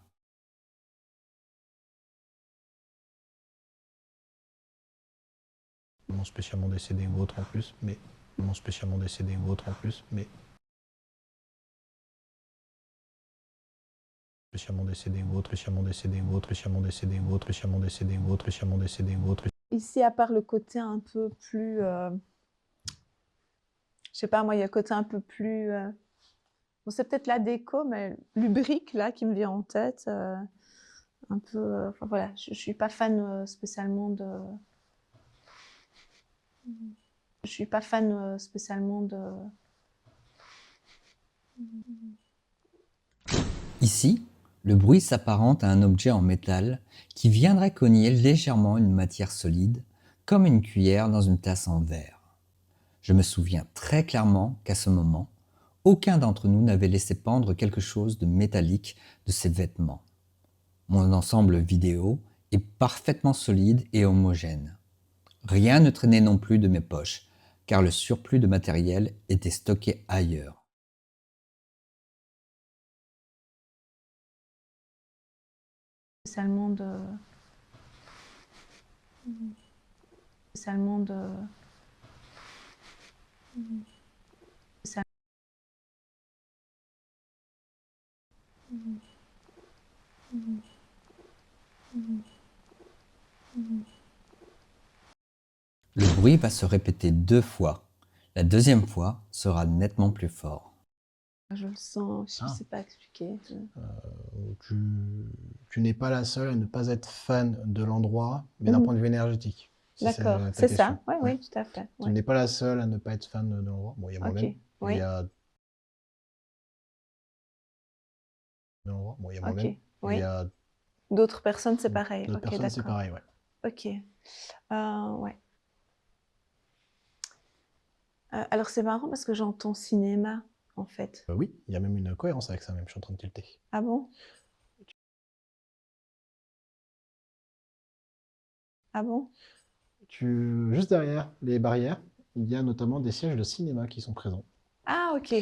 non spécialement décédés ou autres en plus, mais non spécialement décédés ou autres en plus, mais spécialement décédés ou autres, spécialement décédés ou autres, spécialement décédés ou autres, spécialement décédés ou autres, spécialement décédés ou autres. Ici, à part le côté un peu plus... je sais pas, moi, il y a le côté un peu plus... Bon, c'est peut-être la déco, mais lubrique, là, qui me vient en tête. Un peu... Enfin, voilà, je suis pas fan spécialement de... Je suis pas fan spécialement de... Ici, le bruit s'apparente à un objet en métal qui viendrait cogner légèrement une matière solide, comme une cuillère dans une tasse en verre. Je me souviens très clairement qu'à ce moment, aucun d'entre nous n'avait laissé pendre quelque chose de métallique de ses vêtements. Mon ensemble vidéo est parfaitement solide et homogène. Rien ne traînait non plus de mes poches, car le surplus de matériel était stocké ailleurs. Spécialement de... Spécialement de... Le bruit va se répéter 2 fois. La deuxième fois sera nettement plus fort. Je le sens, je ne sais pas expliquer. Tu n'es pas la seule à ne pas être fan de l'endroit, mais d'un point de vue énergétique. Si D'accord, ta c'est question. ça, oui, oui, tout à fait. Tu n'es pas la seule à ne pas être fan de l'endroit. Bon, il y a moi-même. Ok, oui. Il y a... Bon, il y a moi-même. Ok, oui. Il y a... D'autres personnes, c'est pareil. D'autres Ok, personnes, c'est d'accord. pareil, ouais. Ok. Ouais. Alors, c'est marrant parce que j'entends cinéma, en fait. Oui, il y a même une cohérence avec ça, même. Je suis en train de tilter. Ah bon? Ah bon? Juste derrière les barrières, il y a notamment des sièges de cinéma qui sont présents. Ah, ok.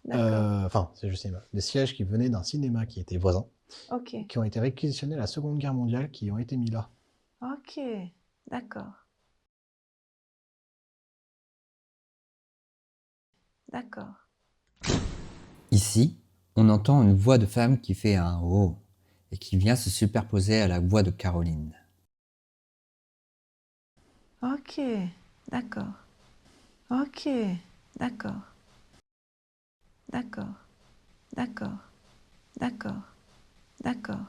D'accord. Enfin, sièges de cinéma. Des sièges qui venaient d'un cinéma qui était voisin, Ok. qui ont été réquisitionnés à la Seconde Guerre mondiale, qui ont été mis là. Ok. D'accord. D'accord. Ici, on entend une voix de femme qui fait un « oh » et qui vient se superposer à la voix de Caroline. Ok. D'accord. Ok. D'accord. D'accord. D'accord. D'accord. D'accord.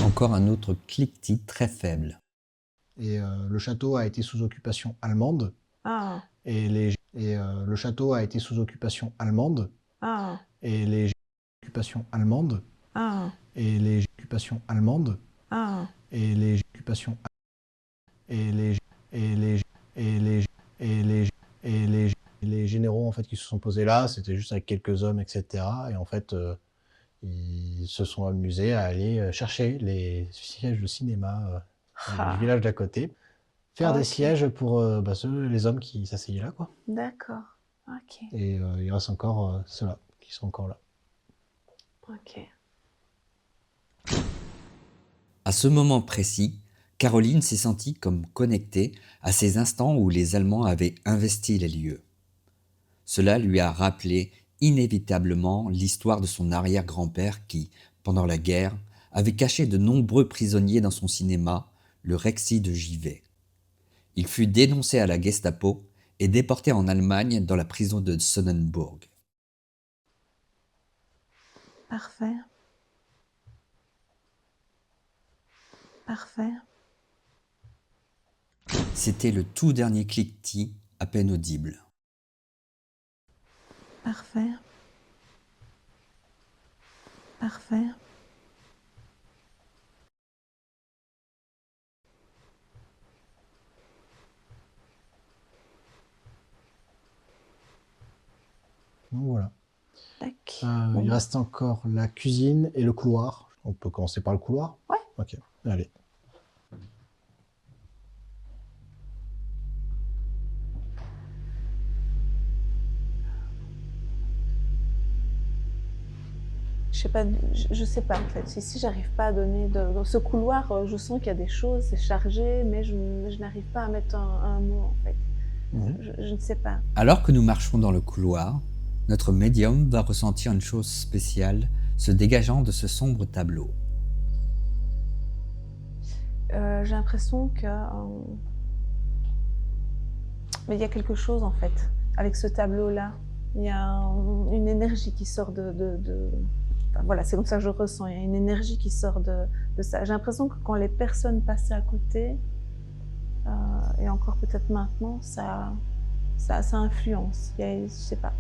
Encore un autre cliquetis très faible. Et le château a été sous occupation allemande. Ah. Et le château a été sous occupation allemande. Ah. Et les occupations allemandes. Ah. Et les occupations allemandes. Ah. et les occupations et les et les et les et les et les généraux en fait qui se sont posés là, c'était juste avec quelques hommes, etc. Et en fait, ils se sont amusés à aller chercher les sièges de cinéma du village d'à côté, faire des Ok. sièges pour les hommes qui s'asseyaient là, quoi. D'accord. Ok. Et il reste encore ceux-là qui sont encore là. Ok. À ce moment précis, Caroline s'est sentie comme connectée à ces instants où les Allemands avaient investi les lieux. Cela lui a rappelé inévitablement l'histoire de son arrière-grand-père qui, pendant la guerre, avait caché de nombreux prisonniers dans son cinéma, le Rexy de Givet. Il fut dénoncé à la Gestapo et déporté en Allemagne dans la prison de Sonnenburg. Parfait. Parfait. C'était le tout dernier cliquetis à peine audible. Parfait. Parfait. Donc voilà. Tac. Il reste encore la cuisine et le couloir. On peut commencer par le couloir? Ouais. Ok, allez. Je sais pas en fait. Si j'arrive pas à donner dans ce couloir, je sens qu'il y a des choses, c'est chargé, mais je n'arrive pas à mettre un mot en fait. Je ne sais pas. Alors que nous marchons dans le couloir, notre médium va ressentir une chose spéciale se dégageant de ce sombre tableau. J'ai l'impression que mais il y a quelque chose en fait avec ce tableau-là. Il y a une énergie qui sort Enfin, voilà, c'est comme ça que je ressens. Il y a une énergie qui sort de ça. J'ai l'impression que quand les personnes passaient à côté, et encore peut-être maintenant, ça influence. Je sais pas.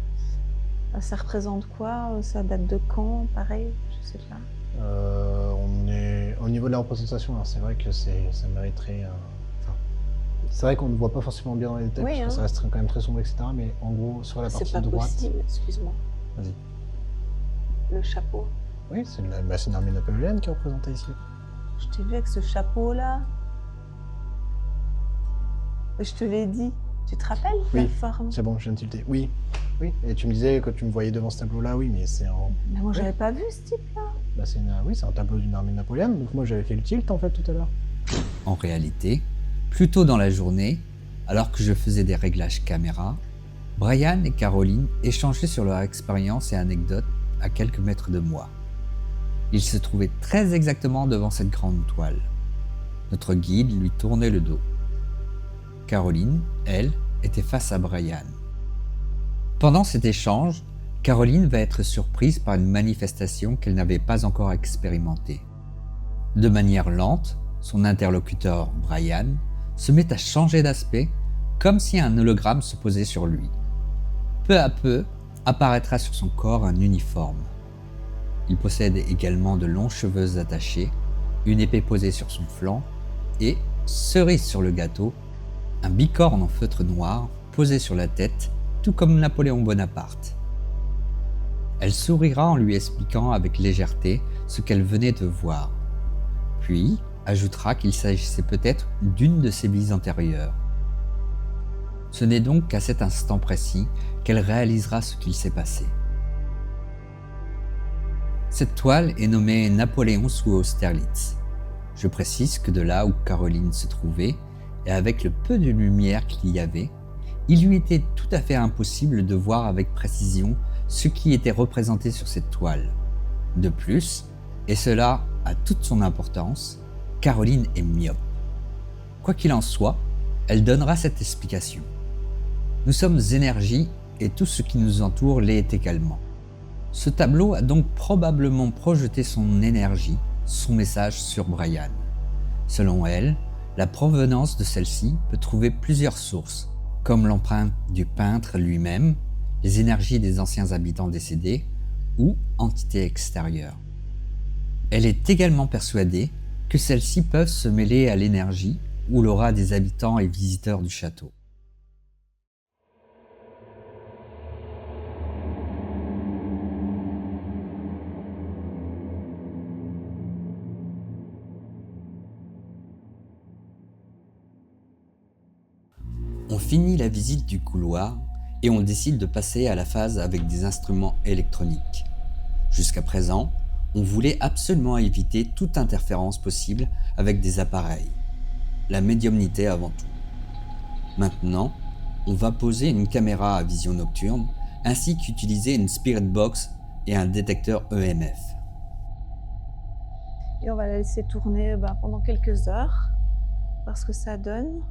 Ça représente quoi? Ça date de quand? Pareil, je sais pas. On est au niveau de la représentation, alors c'est vrai que ça mériterait. Enfin, c'est vrai qu'on ne voit pas forcément bien dans les détails, Oui, parce que ça reste quand même très sombre, etc. Mais en gros, sur la C'est partie pas droite. possible, excuse-moi. Vas-y. Le chapeau. Oui, c'est une armée napoléonienne qui est représentée ici. Je t'ai vu avec ce chapeau-là. Je te l'ai dit. Tu te rappelles Oui, la forme? c'est bon, je viens de tilter. Oui, oui. Et tu me disais que tu me voyais devant ce tableau-là, oui, mais c'est en. Mais moi, Oui. j'avais pas vu ce type-là. Bah, oui, c'est un tableau d'une armée napoléonienne. Donc moi, j'avais fait le tilt en fait tout à l'heure. En réalité, plus tôt dans la journée, alors que je faisais des réglages caméra, Brian et Caroline échangeaient sur leur expérience et anecdotes à quelques mètres de moi. Ils se trouvaient très exactement devant cette grande toile. Notre guide lui tournait le dos. Caroline, elle, était face à Brian. Pendant cet échange, Caroline va être surprise par une manifestation qu'elle n'avait pas encore expérimentée. De manière lente, son interlocuteur, Brian, se met à changer d'aspect, comme si un hologramme se posait sur lui. Peu à peu, apparaîtra sur son corps un uniforme. Il possède également de longs cheveux attachés, une épée posée sur son flanc et, cerise sur le gâteau, un bicorne en feutre noir posé sur la tête, tout comme Napoléon Bonaparte. Elle sourira en lui expliquant avec légèreté ce qu'elle venait de voir, puis ajoutera qu'il s'agissait peut-être d'une de ses vies antérieures. Ce n'est donc qu'à cet instant précis qu'elle réalisera ce qu'il s'est passé. Cette toile est nommée Napoléon sous Austerlitz. Je précise que de là où Caroline se trouvait, et avec le peu de lumière qu'il y avait, il lui était tout à fait impossible de voir avec précision ce qui était représenté sur cette toile. De plus, et cela a toute son importance, Caroline est myope. Quoi qu'il en soit, elle donnera cette explication. Nous sommes énergie et tout ce qui nous entoure l'est également. Ce tableau a donc probablement projeté son énergie, son message sur Brian. Selon elle, la provenance de celle-ci peut trouver plusieurs sources, comme l'empreinte du peintre lui-même, les énergies des anciens habitants décédés ou entités extérieures. Elle est également persuadée que celles-ci peuvent se mêler à l'énergie ou l'aura des habitants et visiteurs du château. On finit la visite du couloir et on décide de passer à la phase avec des instruments électroniques. Jusqu'à présent, on voulait absolument éviter toute interférence possible avec des appareils. La médiumnité avant tout. Maintenant, on va poser une caméra à vision nocturne ainsi qu'utiliser une spirit box et un détecteur EMF. Et on va la laisser tourner pendant quelques heures, voir ce que ça donne.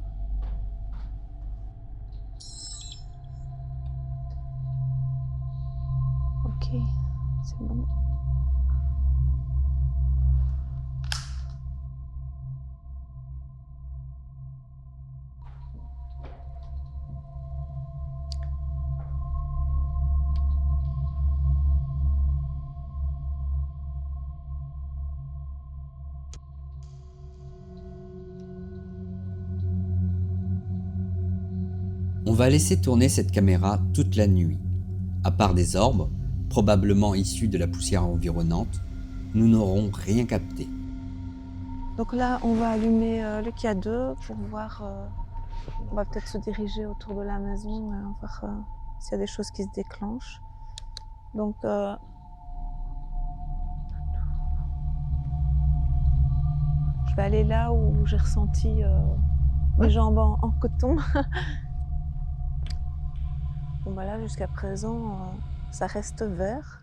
Ok, c'est bon. On va laisser tourner cette caméra toute la nuit. À part des orbes, probablement issus de la poussière environnante, nous n'aurons rien capté. Donc là, on va allumer le K2 pour voir. On va peut-être se diriger autour de la maison et voir s'il y a des choses qui se déclenchent. Donc, je vais aller là où j'ai ressenti mes jambes en coton. Bon, bah là, jusqu'à présent, ça reste vert.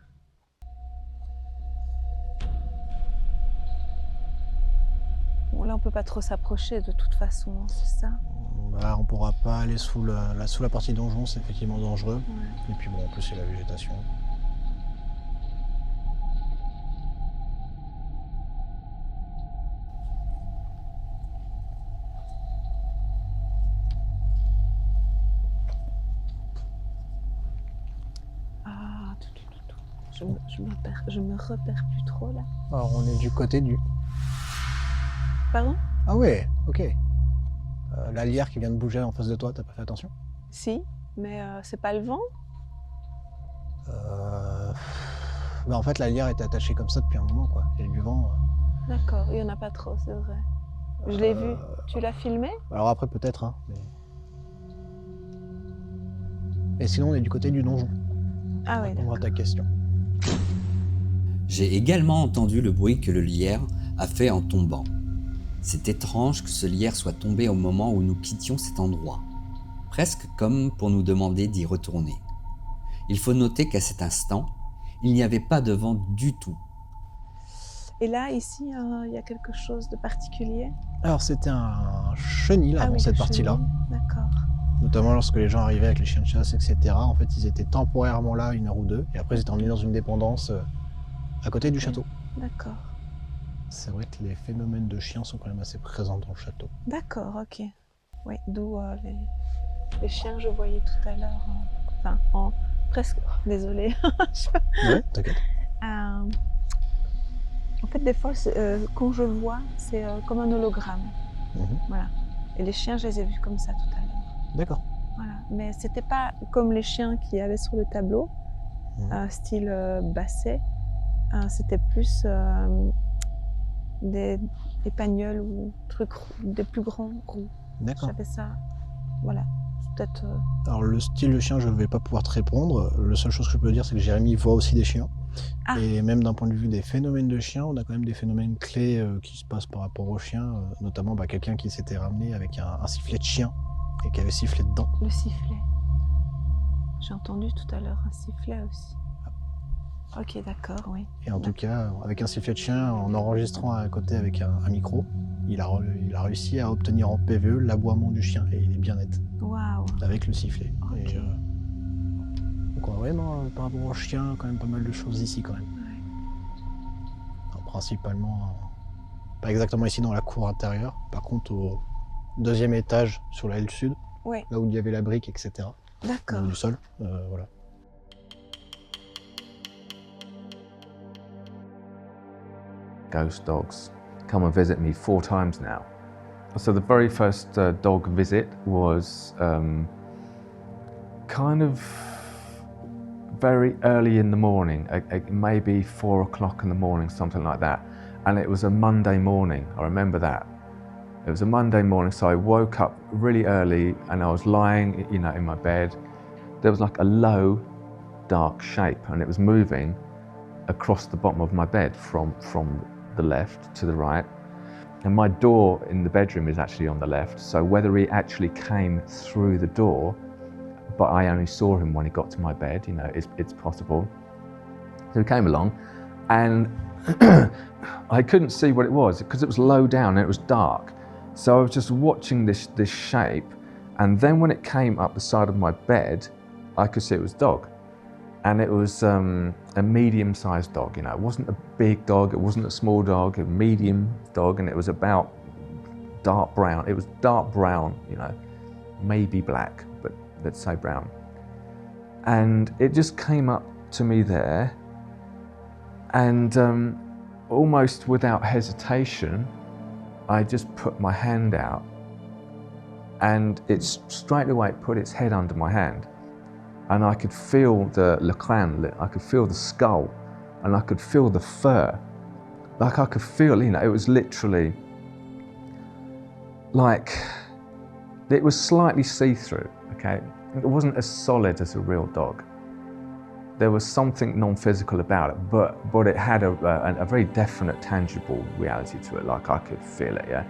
Bon, là, on peut pas trop s'approcher de toute façon, hein, c'est ça? Bah, on pourra pas aller sous la partie donjon, c'est effectivement dangereux. Ouais. Et puis bon, en plus, c'est la végétation. Ah, je me repère plus trop là. Alors, on est du côté du... Pardon? Ah ouais, ok. La lierre qui vient de bouger en face de toi, t'as pas fait attention? Si, mais c'est pas le vent? Bah, en fait, la lierre est attachée comme ça depuis un moment, quoi. Il y a du vent. D'accord, il y en a pas trop, c'est vrai. Je l'ai vu. Tu l'as filmé? Alors après, peut-être, hein. Et sinon, on est du côté du donjon. Ah oui, On d'accord. va ta question. J'ai également entendu le bruit que le lierre a fait en tombant. C'est étrange que ce lierre soit tombé au moment où nous quittions cet endroit, presque comme pour nous demander d'y retourner. Il faut noter qu'à cet instant, il n'y avait pas de vent du tout. Et là, ici, il y a quelque chose de particulier? Alors, c'était un chenil Ah avant oui, cette le partie-là. chenil. D'accord. Notamment lorsque les gens arrivaient avec les chiens de chasse, etc. En fait, ils étaient temporairement là 1 heure ou 2, et après ils étaient emmenés dans une dépendance à côté du château. D'accord. C'est vrai que les phénomènes de chiens sont quand même assez présents dans le château. D'accord, ok. Oui, d'où les chiens que je voyais tout à l'heure. Enfin, presque. Désolée. Ouais, t'inquiète. En fait, des fois, quand je vois, c'est comme un hologramme. Mhm. Voilà. Et les chiens, je les ai vus comme ça tout à l'heure. D'accord. Voilà. Mais c'était pas comme les chiens qu'il y avait sur le tableau, style basset. C'était plus des pagnols ou trucs des plus grands roux. D'accord. J'avais ça. Voilà. Peut-être. Alors, le style de chien, je ne vais pas pouvoir te répondre. La seule chose que je peux dire, c'est que Jérémy voit aussi des chiens. Ah. Et même d'un point de vue des phénomènes de chiens, on a quand même des phénomènes clés qui se passent par rapport aux chiens. Notamment quelqu'un qui s'était ramené avec un sifflet de chien et qui avait sifflé dedans. Le sifflet. J'ai entendu tout à l'heure un sifflet aussi. Ok, d'accord, oui. Et en tout cas, avec un sifflet de chien, en enregistrant à côté avec un micro, il a réussi à obtenir en PVE l'aboiement du chien. Et il est bien net. Waouh. Avec le sifflet. Ok. Et, donc ouais, non, par rapport aux chiens, quand même pas mal de choses ici quand même. Ouais. Alors, principalement, pas exactement ici dans la cour intérieure, par contre au 2e étage sur l'aile sud, Ouais. là où il y avait la brique, etc. D'accord. Du sol, voilà. Ghost dogs come and visit me 4 times now. So the very first dog visit was kind of very early in the morning, maybe 4 o'clock in the morning, something like that. And it was a Monday morning, I remember that. It was a Monday morning, so I woke up really early and I was lying, you know, in my bed. There was like a low, dark shape and it was moving across the bottom of my bed from the left to the right. And my door in the bedroom is actually on the left, so whether he actually came through the door, but I only saw him when he got to my bed, you know, it's possible. So he came along and I couldn't see what it was because it was low down and it was dark. So I was just watching this shape, and then when it came up the side of my bed, I could see it was a dog. And it was a medium-sized dog, you know. It wasn't a big dog, it wasn't a small dog, a medium dog, and it was about dark brown. It was dark brown, you know, maybe black, but let's say brown. And it just came up to me there, and almost without hesitation, I just put my hand out, and it straight away put its head under my hand. And I could feel the crâne, I could feel the skull, and I could feel the fur. Like I could feel, you know, it was literally like, it was slightly see-through, okay? It wasn't as solid as a real dog. There was something non-physical about it, but it had a very definite, tangible reality to it, like I could feel it, yeah?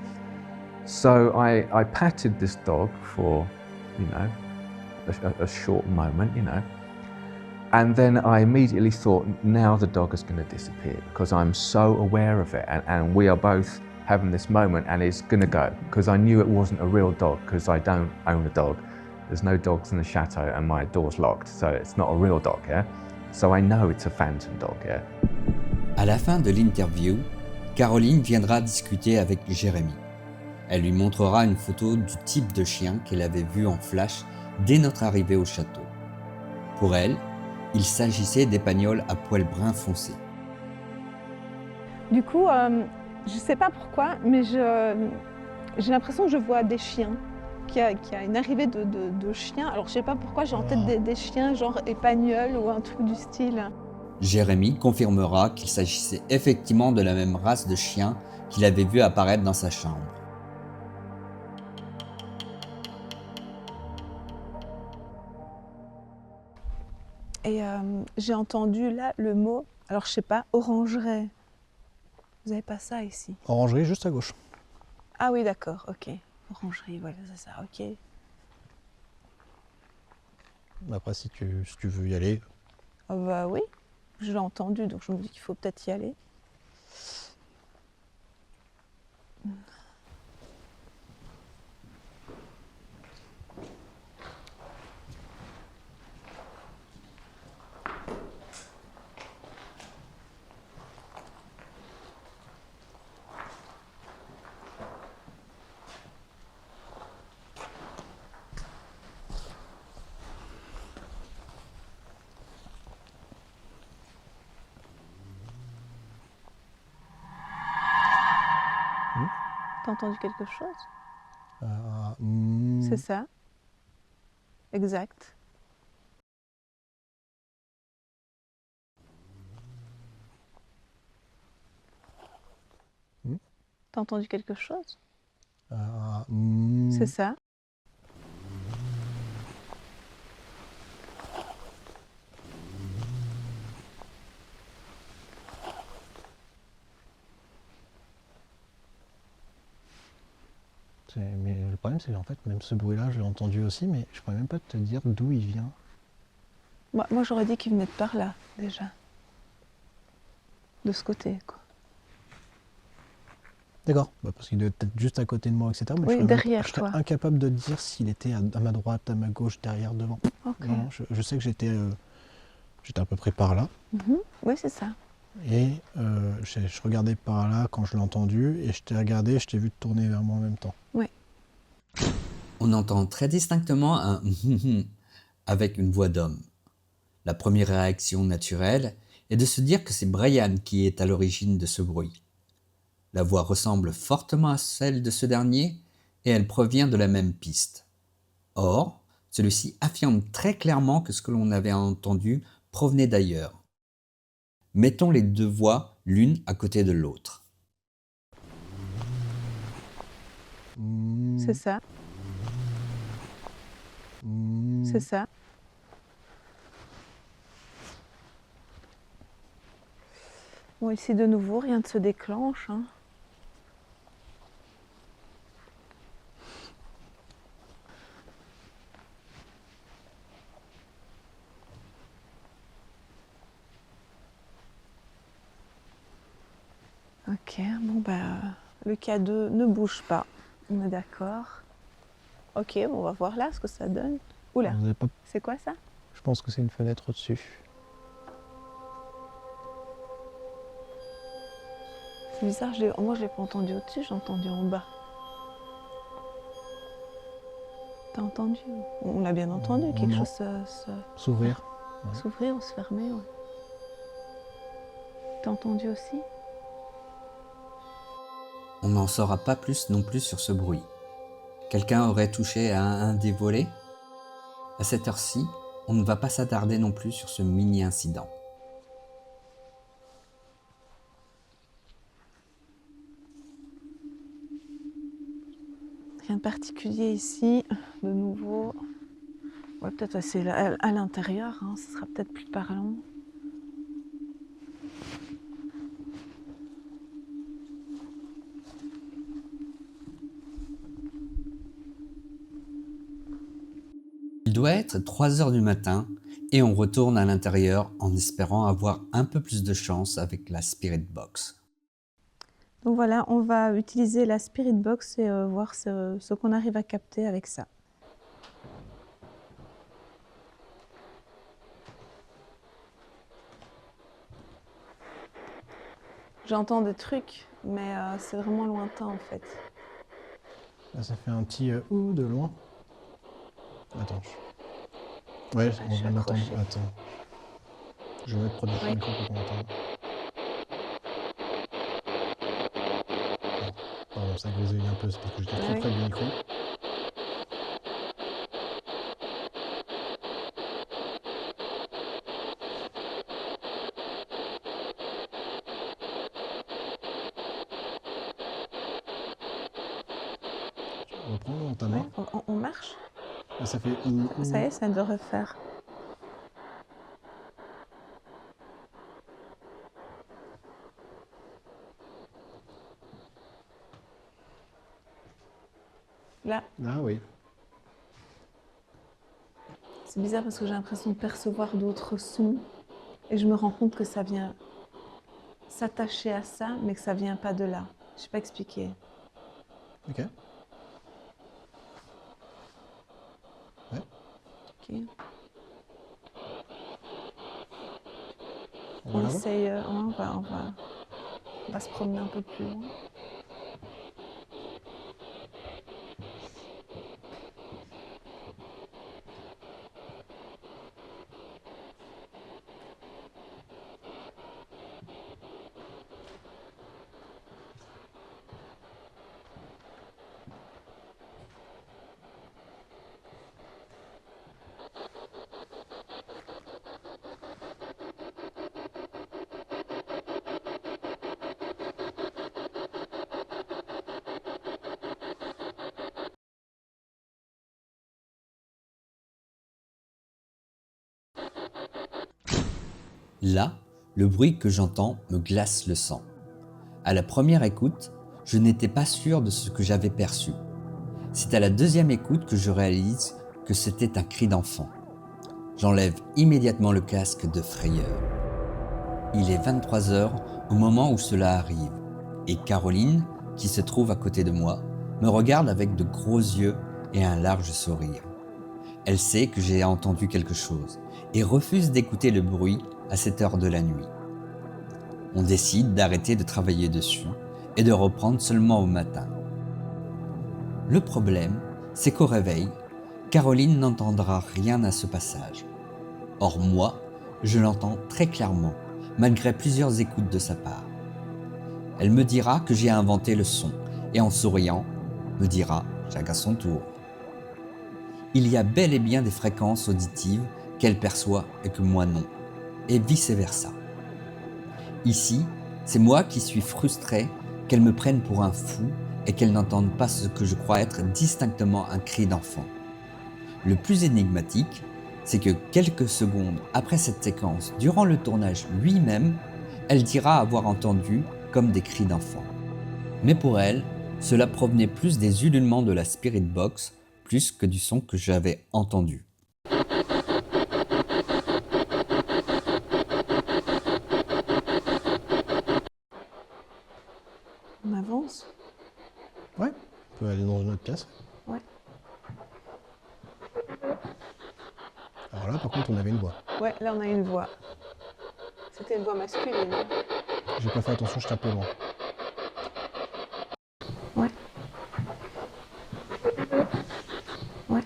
So I patted this dog for, you know, a short moment, you know, and then I immediately thought, now the dog is going to disappear because I'm so aware of it, and we are both having this moment and it's going to go, because I knew it wasn't a real dog because I don't own a dog. There's no dogs in the chateau and my door's locked, so it's not a real dog, yeah? So I know it's a phantom dog, yeah? À la fin de l'interview, Caroline viendra discuter avec Jérémy. Elle lui montrera une photo du type de chien qu'elle avait vu en flash dès notre arrivée au château. Pour elle, il s'agissait d'épagnols à poils bruns foncés. Du coup, je ne sais pas pourquoi, mais j'ai l'impression que je vois des chiens, qu'il y a une arrivée de chiens. Alors je ne sais pas pourquoi j'ai en tête des chiens genre épagnols ou un truc du style. Jérémy confirmera qu'il s'agissait effectivement de la même race de chien qu'il avait vu apparaître dans sa chambre. Et j'ai entendu là le mot, alors je sais pas, orangerie. Vous n'avez pas ça ici? Orangerie juste à gauche. Ah oui, d'accord, ok. Orangerie, voilà, c'est ça, ok. Après, si tu veux y aller. Ah bah oui, je l'ai entendu, donc je me dis qu'il faut peut-être y aller. T'as entendu quelque chose? C'est ça. Exact. T'as entendu quelque chose? C'est ça. Mais le problème, c'est qu'en fait, même ce bruit-là, je l'ai entendu aussi, mais je pourrais même pas te dire d'où il vient. Moi j'aurais dit qu'il venait de par là, déjà. De ce côté, quoi. D'accord, parce qu'il doit être juste à côté de moi, etc. Mais oui, derrière toi. Je serais incapable de dire s'il était à ma droite, à ma gauche, derrière, devant. Okay. Non, je sais que j'étais à peu près par là. Oui, c'est ça. Et je regardais par là quand je l'ai entendu, et je t'ai regardé, je t'ai vu te tourner vers moi en même temps. Oui. On entend très distinctement un avec une voix d'homme. La première réaction naturelle est de se dire que c'est Brian qui est à l'origine de ce bruit. La voix ressemble fortement à celle de ce dernier et elle provient de la même piste. Or, celui-ci affirme très clairement que ce que l'on avait entendu provenait d'ailleurs. Mettons les deux voix l'une à côté de l'autre. C'est ça, c'est ça. Bon, ici de nouveau, rien ne se déclenche, hein. Ok, bon le K2 ne bouge pas, on est d'accord. Ok, bon, on va voir là ce que ça donne. Oula, Vous avez pas... c'est quoi ça? Je pense que c'est une fenêtre au-dessus. C'est bizarre, moi je l'ai pas entendu au-dessus, j'ai entendu en bas. T'as entendu? On l'a bien entendu, quelque Non. chose S'ouvrir. Ouais. s'ouvrir ou se fermer, ouais. T'as entendu aussi? On n'en saura pas plus non plus sur ce bruit. Quelqu'un aurait touché à un des volets? À cette heure-ci, on ne va pas s'attarder non plus sur ce mini-incident. Rien de particulier ici, de nouveau. Ouais, peut-être c'est à l'intérieur, hein, ce sera peut-être plus parlant. Il doit être 3 heures du matin et on retourne à l'intérieur en espérant avoir un peu plus de chance avec la Spirit Box. Donc voilà, on va utiliser la Spirit Box et voir ce qu'on arrive à capter avec ça. J'entends des trucs, mais c'est vraiment lointain en fait. Là, ça fait un petit ouh de loin. Attends. Ouais, Je on suis va l'entendre. accrochée. Attends. Je vais mettre production Oui. micro pour qu'on entende. Pardon, ça grésille un peu, c'est parce que j'étais trop Oui. près du micro. Je reprends dans ta Ouais, main. on marche. Là, ça fait ouh, ouh. Ça y est, ça devrait faire. Là, Ah oui. c'est bizarre parce que j'ai l'impression de percevoir d'autres sons et je me rends compte que ça vient s'attacher à ça, mais que ça vient pas de là. Je sais pas expliquer. Ok. Ok. On va On là-bas. essaye, on va se promener un peu plus loin. Là, le bruit que j'entends me glace le sang. À la première écoute, je n'étais pas sûr de ce que j'avais perçu. C'est à la deuxième écoute que je réalise que c'était un cri d'enfant. J'enlève immédiatement le casque de frayeur. Il est 23 heures au moment où cela arrive, et Caroline, qui se trouve à côté de moi, me regarde avec de gros yeux et un large sourire. Elle sait que j'ai entendu quelque chose et refuse d'écouter le bruit à cette heure de la nuit. On décide d'arrêter de travailler dessus et de reprendre seulement au matin. Le problème, c'est qu'au réveil, Caroline n'entendra rien à ce passage. Or moi, je l'entends très clairement, malgré plusieurs écoutes de sa part. Elle me dira que j'ai inventé le son et en souriant, me dira chacun son tour. Il y a bel et bien des fréquences auditives qu'elle perçoit et que moi non, et vice-versa. Ici, c'est moi qui suis frustré qu'elle me prenne pour un fou et qu'elle n'entende pas ce que je crois être distinctement un cri d'enfant. Le plus énigmatique, c'est que quelques secondes après cette séquence, durant le tournage lui-même, elle dira avoir entendu comme des cris d'enfant. Mais pour elle, cela provenait plus des ululements de la Spirit Box, plus que du son que j'avais entendu. On avance? Ouais, on peut aller dans une autre pièce. Ouais. Alors là, par contre, on avait une voix. Ouais, là on a une voix. C'était une voix masculine. J'ai pas fait attention, je tape loin. Ouais. Ouais.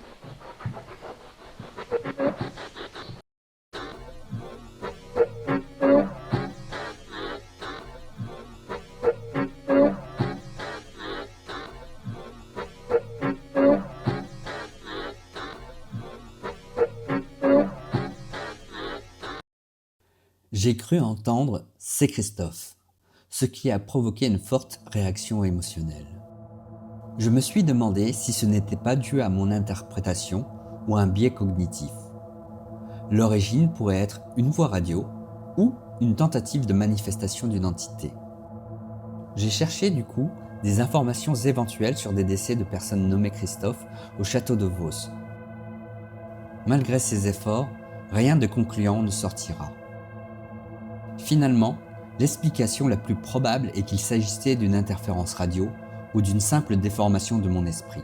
J'ai cru entendre « c'est Christophe », ce qui a provoqué une forte réaction émotionnelle. Je me suis demandé si ce n'était pas dû à mon interprétation ou à un biais cognitif. L'origine pourrait être une voix radio ou une tentative de manifestation d'une entité. J'ai cherché du coup des informations éventuelles sur des décès de personnes nommées Christophe au château de Vos. Malgré ces efforts, rien de concluant ne sortira. Finalement, l'explication la plus probable est qu'il s'agissait d'une interférence radio ou d'une simple déformation de mon esprit.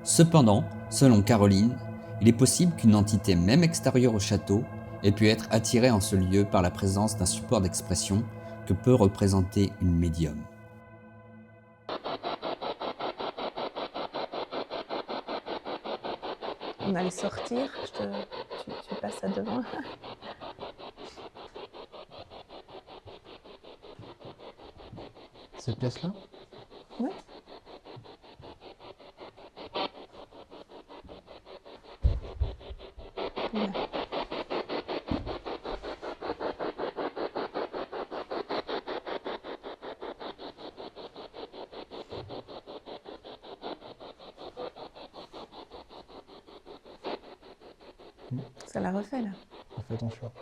Cependant, selon Caroline, il est possible qu'une entité même extérieure au château ait pu être attirée en ce lieu par la présence d'un support d'expression que peut représenter une médium. On allait sortir, tu passes ça devant. Cette pièce-là? Ouais. Ouais. Ça la refait là. Fais attention.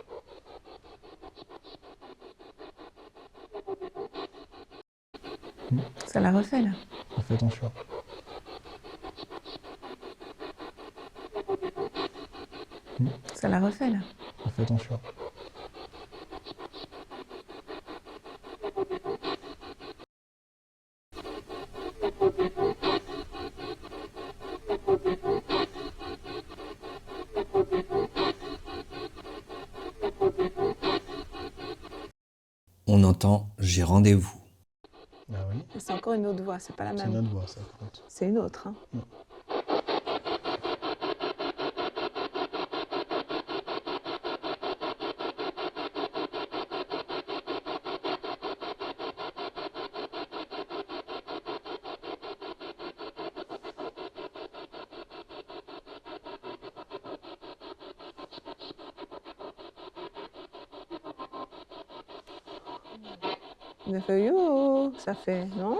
Ça la refait là. Fais attention. Ça la refait là. Fais attention. On entend « j'ai rendez-vous ». Ah oui, C'est encore une autre voix, c'est pas la c'est même. notre voix, ça compte. C'est une autre. Hein. Il a fait yo, ça fait, non?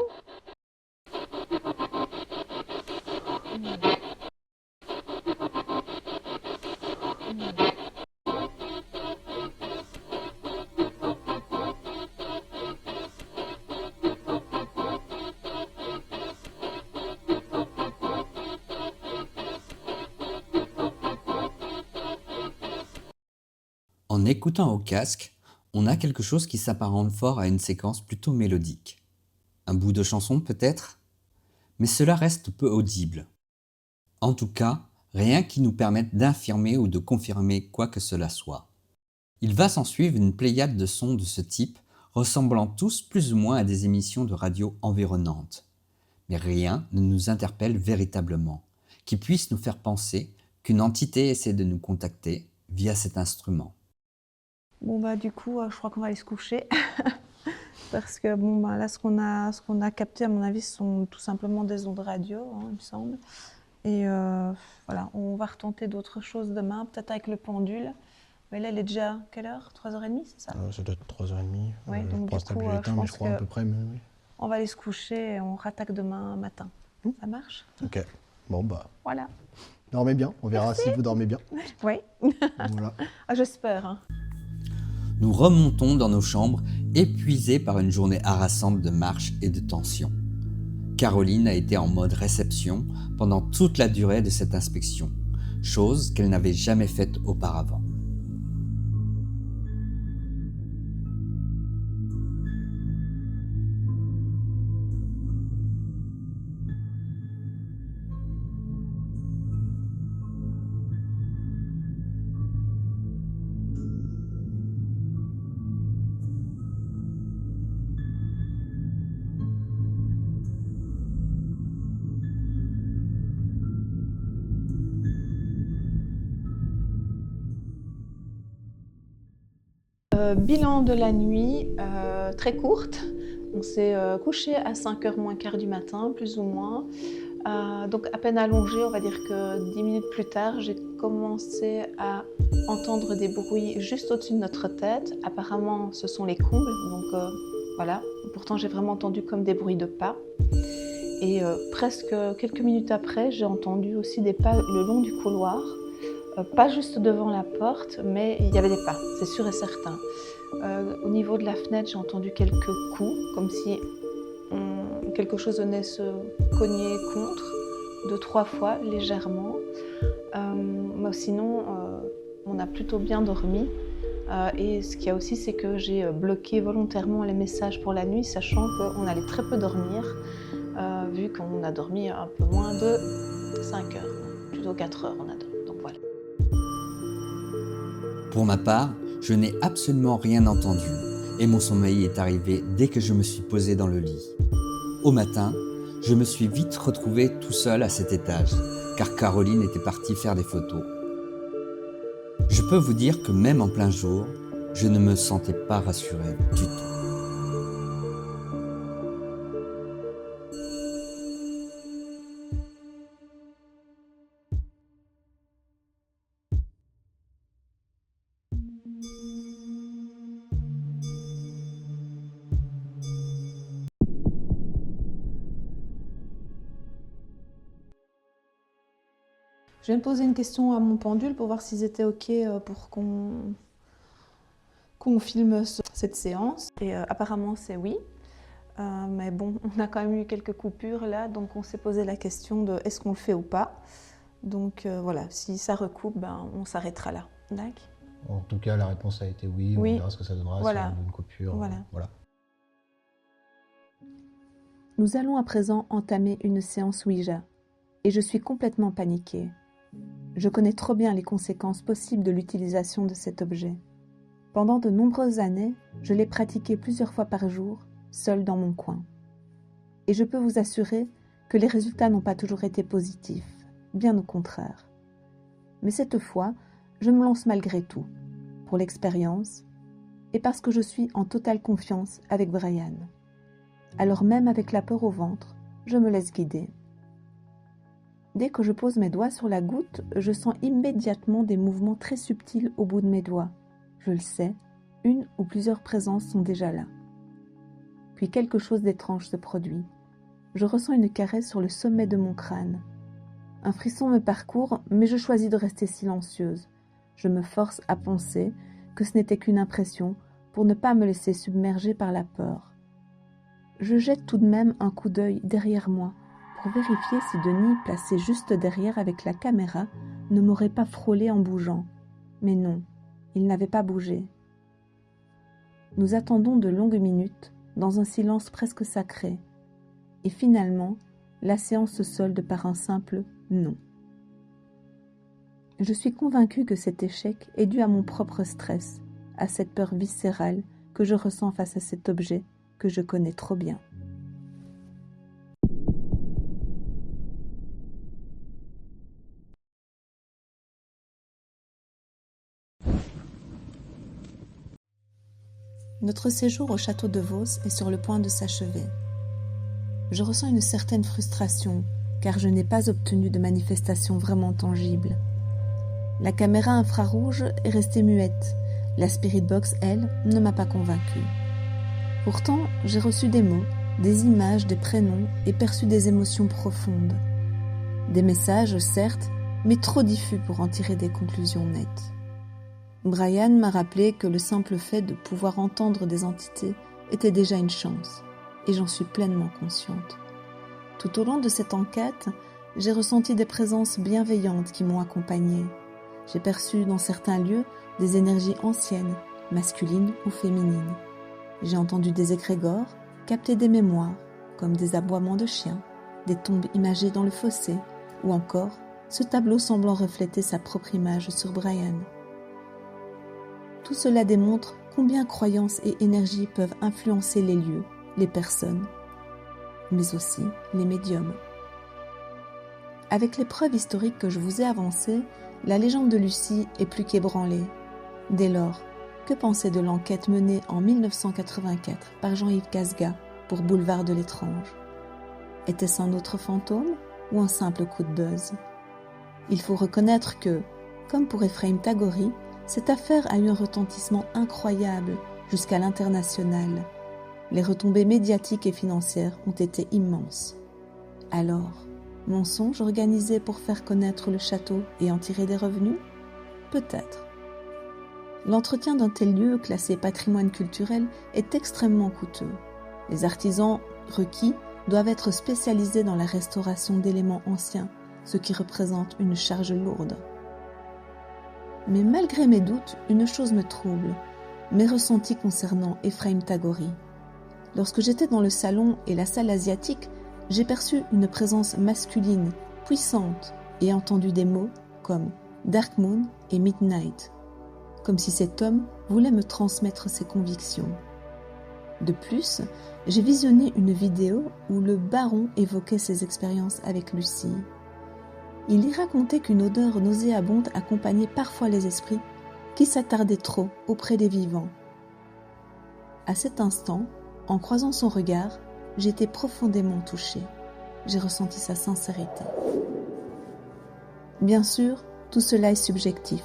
En écoutant au casque, on a quelque chose qui s'apparente fort à une séquence plutôt mélodique. Un bout de chanson peut-être? Mais cela reste peu audible. En tout cas, rien qui nous permette d'infirmer ou de confirmer quoi que cela soit. Il va s'ensuivre une pléiade de sons de ce type, ressemblant tous plus ou moins à des émissions de radio environnantes. Mais rien ne nous interpelle véritablement, qui puisse nous faire penser qu'une entité essaie de nous contacter via cet instrument. Bon bah du coup, je crois qu'on va aller se coucher. Parce que bon, ben, là, ce qu'on a capté, à mon avis, ce sont tout simplement des ondes radio, hein, il me semble. Et voilà, on va retenter d'autres choses demain, peut-être avec le pendule. Mais là, il est déjà quelle heure? 3h30, c'est ça? Ça doit être 3h30. Oui, Je donc pourrais du coup, stabiliser le je temps, mais je pense crois à peu près. Mais oui. qu'on va aller se coucher et on rattaque demain matin. Ça marche? Ok. Bon, bah, Voilà. dormez bien. On verra si vous dormez bien. Oui. Voilà. Ah, j'espère. Hein. Nous remontons dans nos chambres, épuisés par une journée harassante de marche et de tension. Caroline a été en mode réception pendant toute la durée de cette inspection, chose qu'elle n'avait jamais faite auparavant. Bilan de la nuit, très courte. On s'est couché à 5h moins quart du matin, plus ou moins. Donc à peine allongé, on va dire que 10 minutes plus tard, j'ai commencé à entendre des bruits juste au-dessus de notre tête. Apparemment, ce sont les combles, donc voilà. Pourtant, j'ai vraiment entendu comme des bruits de pas. Et presque quelques minutes après, j'ai entendu aussi des pas le long du couloir. Pas juste devant la porte, mais il y avait des pas, c'est sûr et certain. Au niveau de la fenêtre, j'ai entendu quelques coups, comme si quelque chose venait se cogner contre, 2-3 fois, légèrement. Mais sinon, on a plutôt bien dormi. Et ce qu'il y a aussi, c'est que j'ai bloqué volontairement les messages pour la nuit, sachant qu'on allait très peu dormir, vu qu'on a dormi un peu moins de 5 heures, plutôt 4 heures on a dormi. Donc voilà. Pour ma part, je n'ai absolument rien entendu et mon sommeil est arrivé dès que je me suis posé dans le lit. Au matin, je me suis vite retrouvé tout seul à cet étage, car Caroline était partie faire des photos. Je peux vous dire que même en plein jour, je ne me sentais pas rassuré du tout. Je viens de poser une question à mon pendule pour voir s'ils étaient OK pour qu'on filme cette séance. Et apparemment, c'est oui. Mais bon, on a quand même eu quelques coupures là, donc on s'est posé la question de est-ce qu'on le fait ou pas. Donc voilà, si ça recoupe, ben, on s'arrêtera là. D'accord. En tout cas, la réponse a été oui. Oui. On verra ce que ça donnera. Voilà. Si on a une coupure. Voilà. Nous allons à présent entamer une séance Ouija. Et je suis complètement paniquée. Je connais trop bien les conséquences possibles de l'utilisation de cet objet. Pendant de nombreuses années, je l'ai pratiqué plusieurs fois par jour, seule dans mon coin. Et je peux vous assurer que les résultats n'ont pas toujours été positifs, bien au contraire. Mais cette fois, je me lance malgré tout, pour l'expérience, et parce que je suis en totale confiance avec Brian. Alors même avec la peur au ventre, je me laisse guider. Dès que je pose mes doigts sur la goutte, je sens immédiatement des mouvements très subtils au bout de mes doigts. Je le sais, une ou plusieurs présences sont déjà là. Puis quelque chose d'étrange se produit. Je ressens une caresse sur le sommet de mon crâne. Un frisson me parcourt, mais je choisis de rester silencieuse. Je me force à penser que ce n'était qu'une impression pour ne pas me laisser submerger par la peur. Je jette tout de même un coup d'œil derrière moi pour vérifier si Denis, placé juste derrière avec la caméra, ne m'aurait pas frôlé en bougeant. Mais non, il n'avait pas bougé. Nous attendons de longues minutes, dans un silence presque sacré. Et finalement, la séance se solde par un simple « non ». Je suis convaincue que cet échec est dû à mon propre stress, à cette peur viscérale que je ressens face à cet objet que je connais trop bien. Notre séjour au château de Vos est sur le point de s'achever. Je ressens une certaine frustration car je n'ai pas obtenu de manifestation vraiment tangible. La caméra infrarouge est restée muette. La Spirit Box, elle, ne m'a pas convaincue. Pourtant, j'ai reçu des mots, des images, des prénoms et perçu des émotions profondes. Des messages, certes, mais trop diffus pour en tirer des conclusions nettes. Brian m'a rappelé que le simple fait de pouvoir entendre des entités était déjà une chance, et j'en suis pleinement consciente. Tout au long de cette enquête, j'ai ressenti des présences bienveillantes qui m'ont accompagnée. J'ai perçu dans certains lieux des énergies anciennes, masculines ou féminines. J'ai entendu des égrégores, capté des mémoires, comme des aboiements de chiens, des tombes imagées dans le fossé, ou encore ce tableau semblant refléter sa propre image sur Brian. Tout cela démontre combien croyances et énergie peuvent influencer les lieux, les personnes, mais aussi les médiums. Avec les preuves historiques que je vous ai avancées, la légende de Lucie est plus qu'ébranlée. Dès lors, que penser de l'enquête menée en 1984 par Jean-Yves Casga pour Boulevard de l'étrange? Était-ce un autre fantôme ou un simple coup de buzz? Il faut reconnaître que, comme pour Ephraim Tagori, cette affaire a eu un retentissement incroyable jusqu'à l'international. Les retombées médiatiques et financières ont été immenses. Alors, mensonge organisé pour faire connaître le château et en tirer des revenus? Peut-être. L'entretien d'un tel lieu classé patrimoine culturel est extrêmement coûteux. Les artisans requis doivent être spécialisés dans la restauration d'éléments anciens, ce qui représente une charge lourde. Mais malgré mes doutes, une chose me trouble, mes ressentis concernant Ephraim Tagori. Lorsque j'étais dans le salon et la salle asiatique, j'ai perçu une présence masculine, puissante, et entendu des mots comme Dark Moon et Midnight, comme si cet homme voulait me transmettre ses convictions. De plus, j'ai visionné une vidéo où le baron évoquait ses expériences avec Lucie. Il y racontait qu'une odeur nauséabonde accompagnait parfois les esprits qui s'attardaient trop auprès des vivants. À cet instant, en croisant son regard, j'étais profondément touchée. J'ai ressenti sa sincérité. Bien sûr, tout cela est subjectif.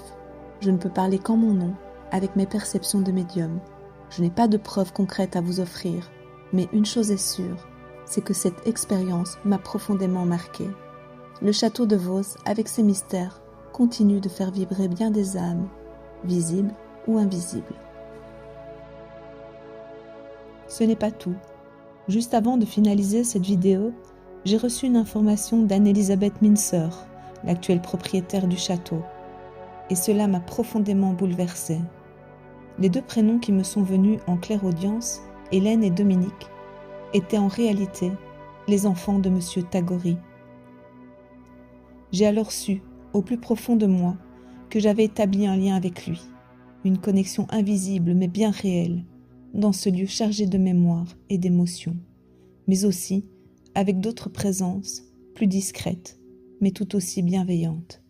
Je ne peux parler qu'en mon nom, avec mes perceptions de médium. Je n'ai pas de preuves concrètes à vous offrir, mais une chose est sûre, c'est que cette expérience m'a profondément marquée. Le château de Vos, avec ses mystères, continue de faire vibrer bien des âmes, visibles ou invisibles. Ce n'est pas tout. Juste avant de finaliser cette vidéo, j'ai reçu une information d'Anne-Elisabeth Mincer, l'actuelle propriétaire du château, et cela m'a profondément bouleversée. Les deux prénoms qui me sont venus en clairaudience, Hélène et Dominique, étaient en réalité les enfants de M. Tagori. J'ai alors su, au plus profond de moi, que j'avais établi un lien avec lui, une connexion invisible mais bien réelle, dans ce lieu chargé de mémoire et d'émotions, mais aussi avec d'autres présences plus discrètes, mais tout aussi bienveillantes.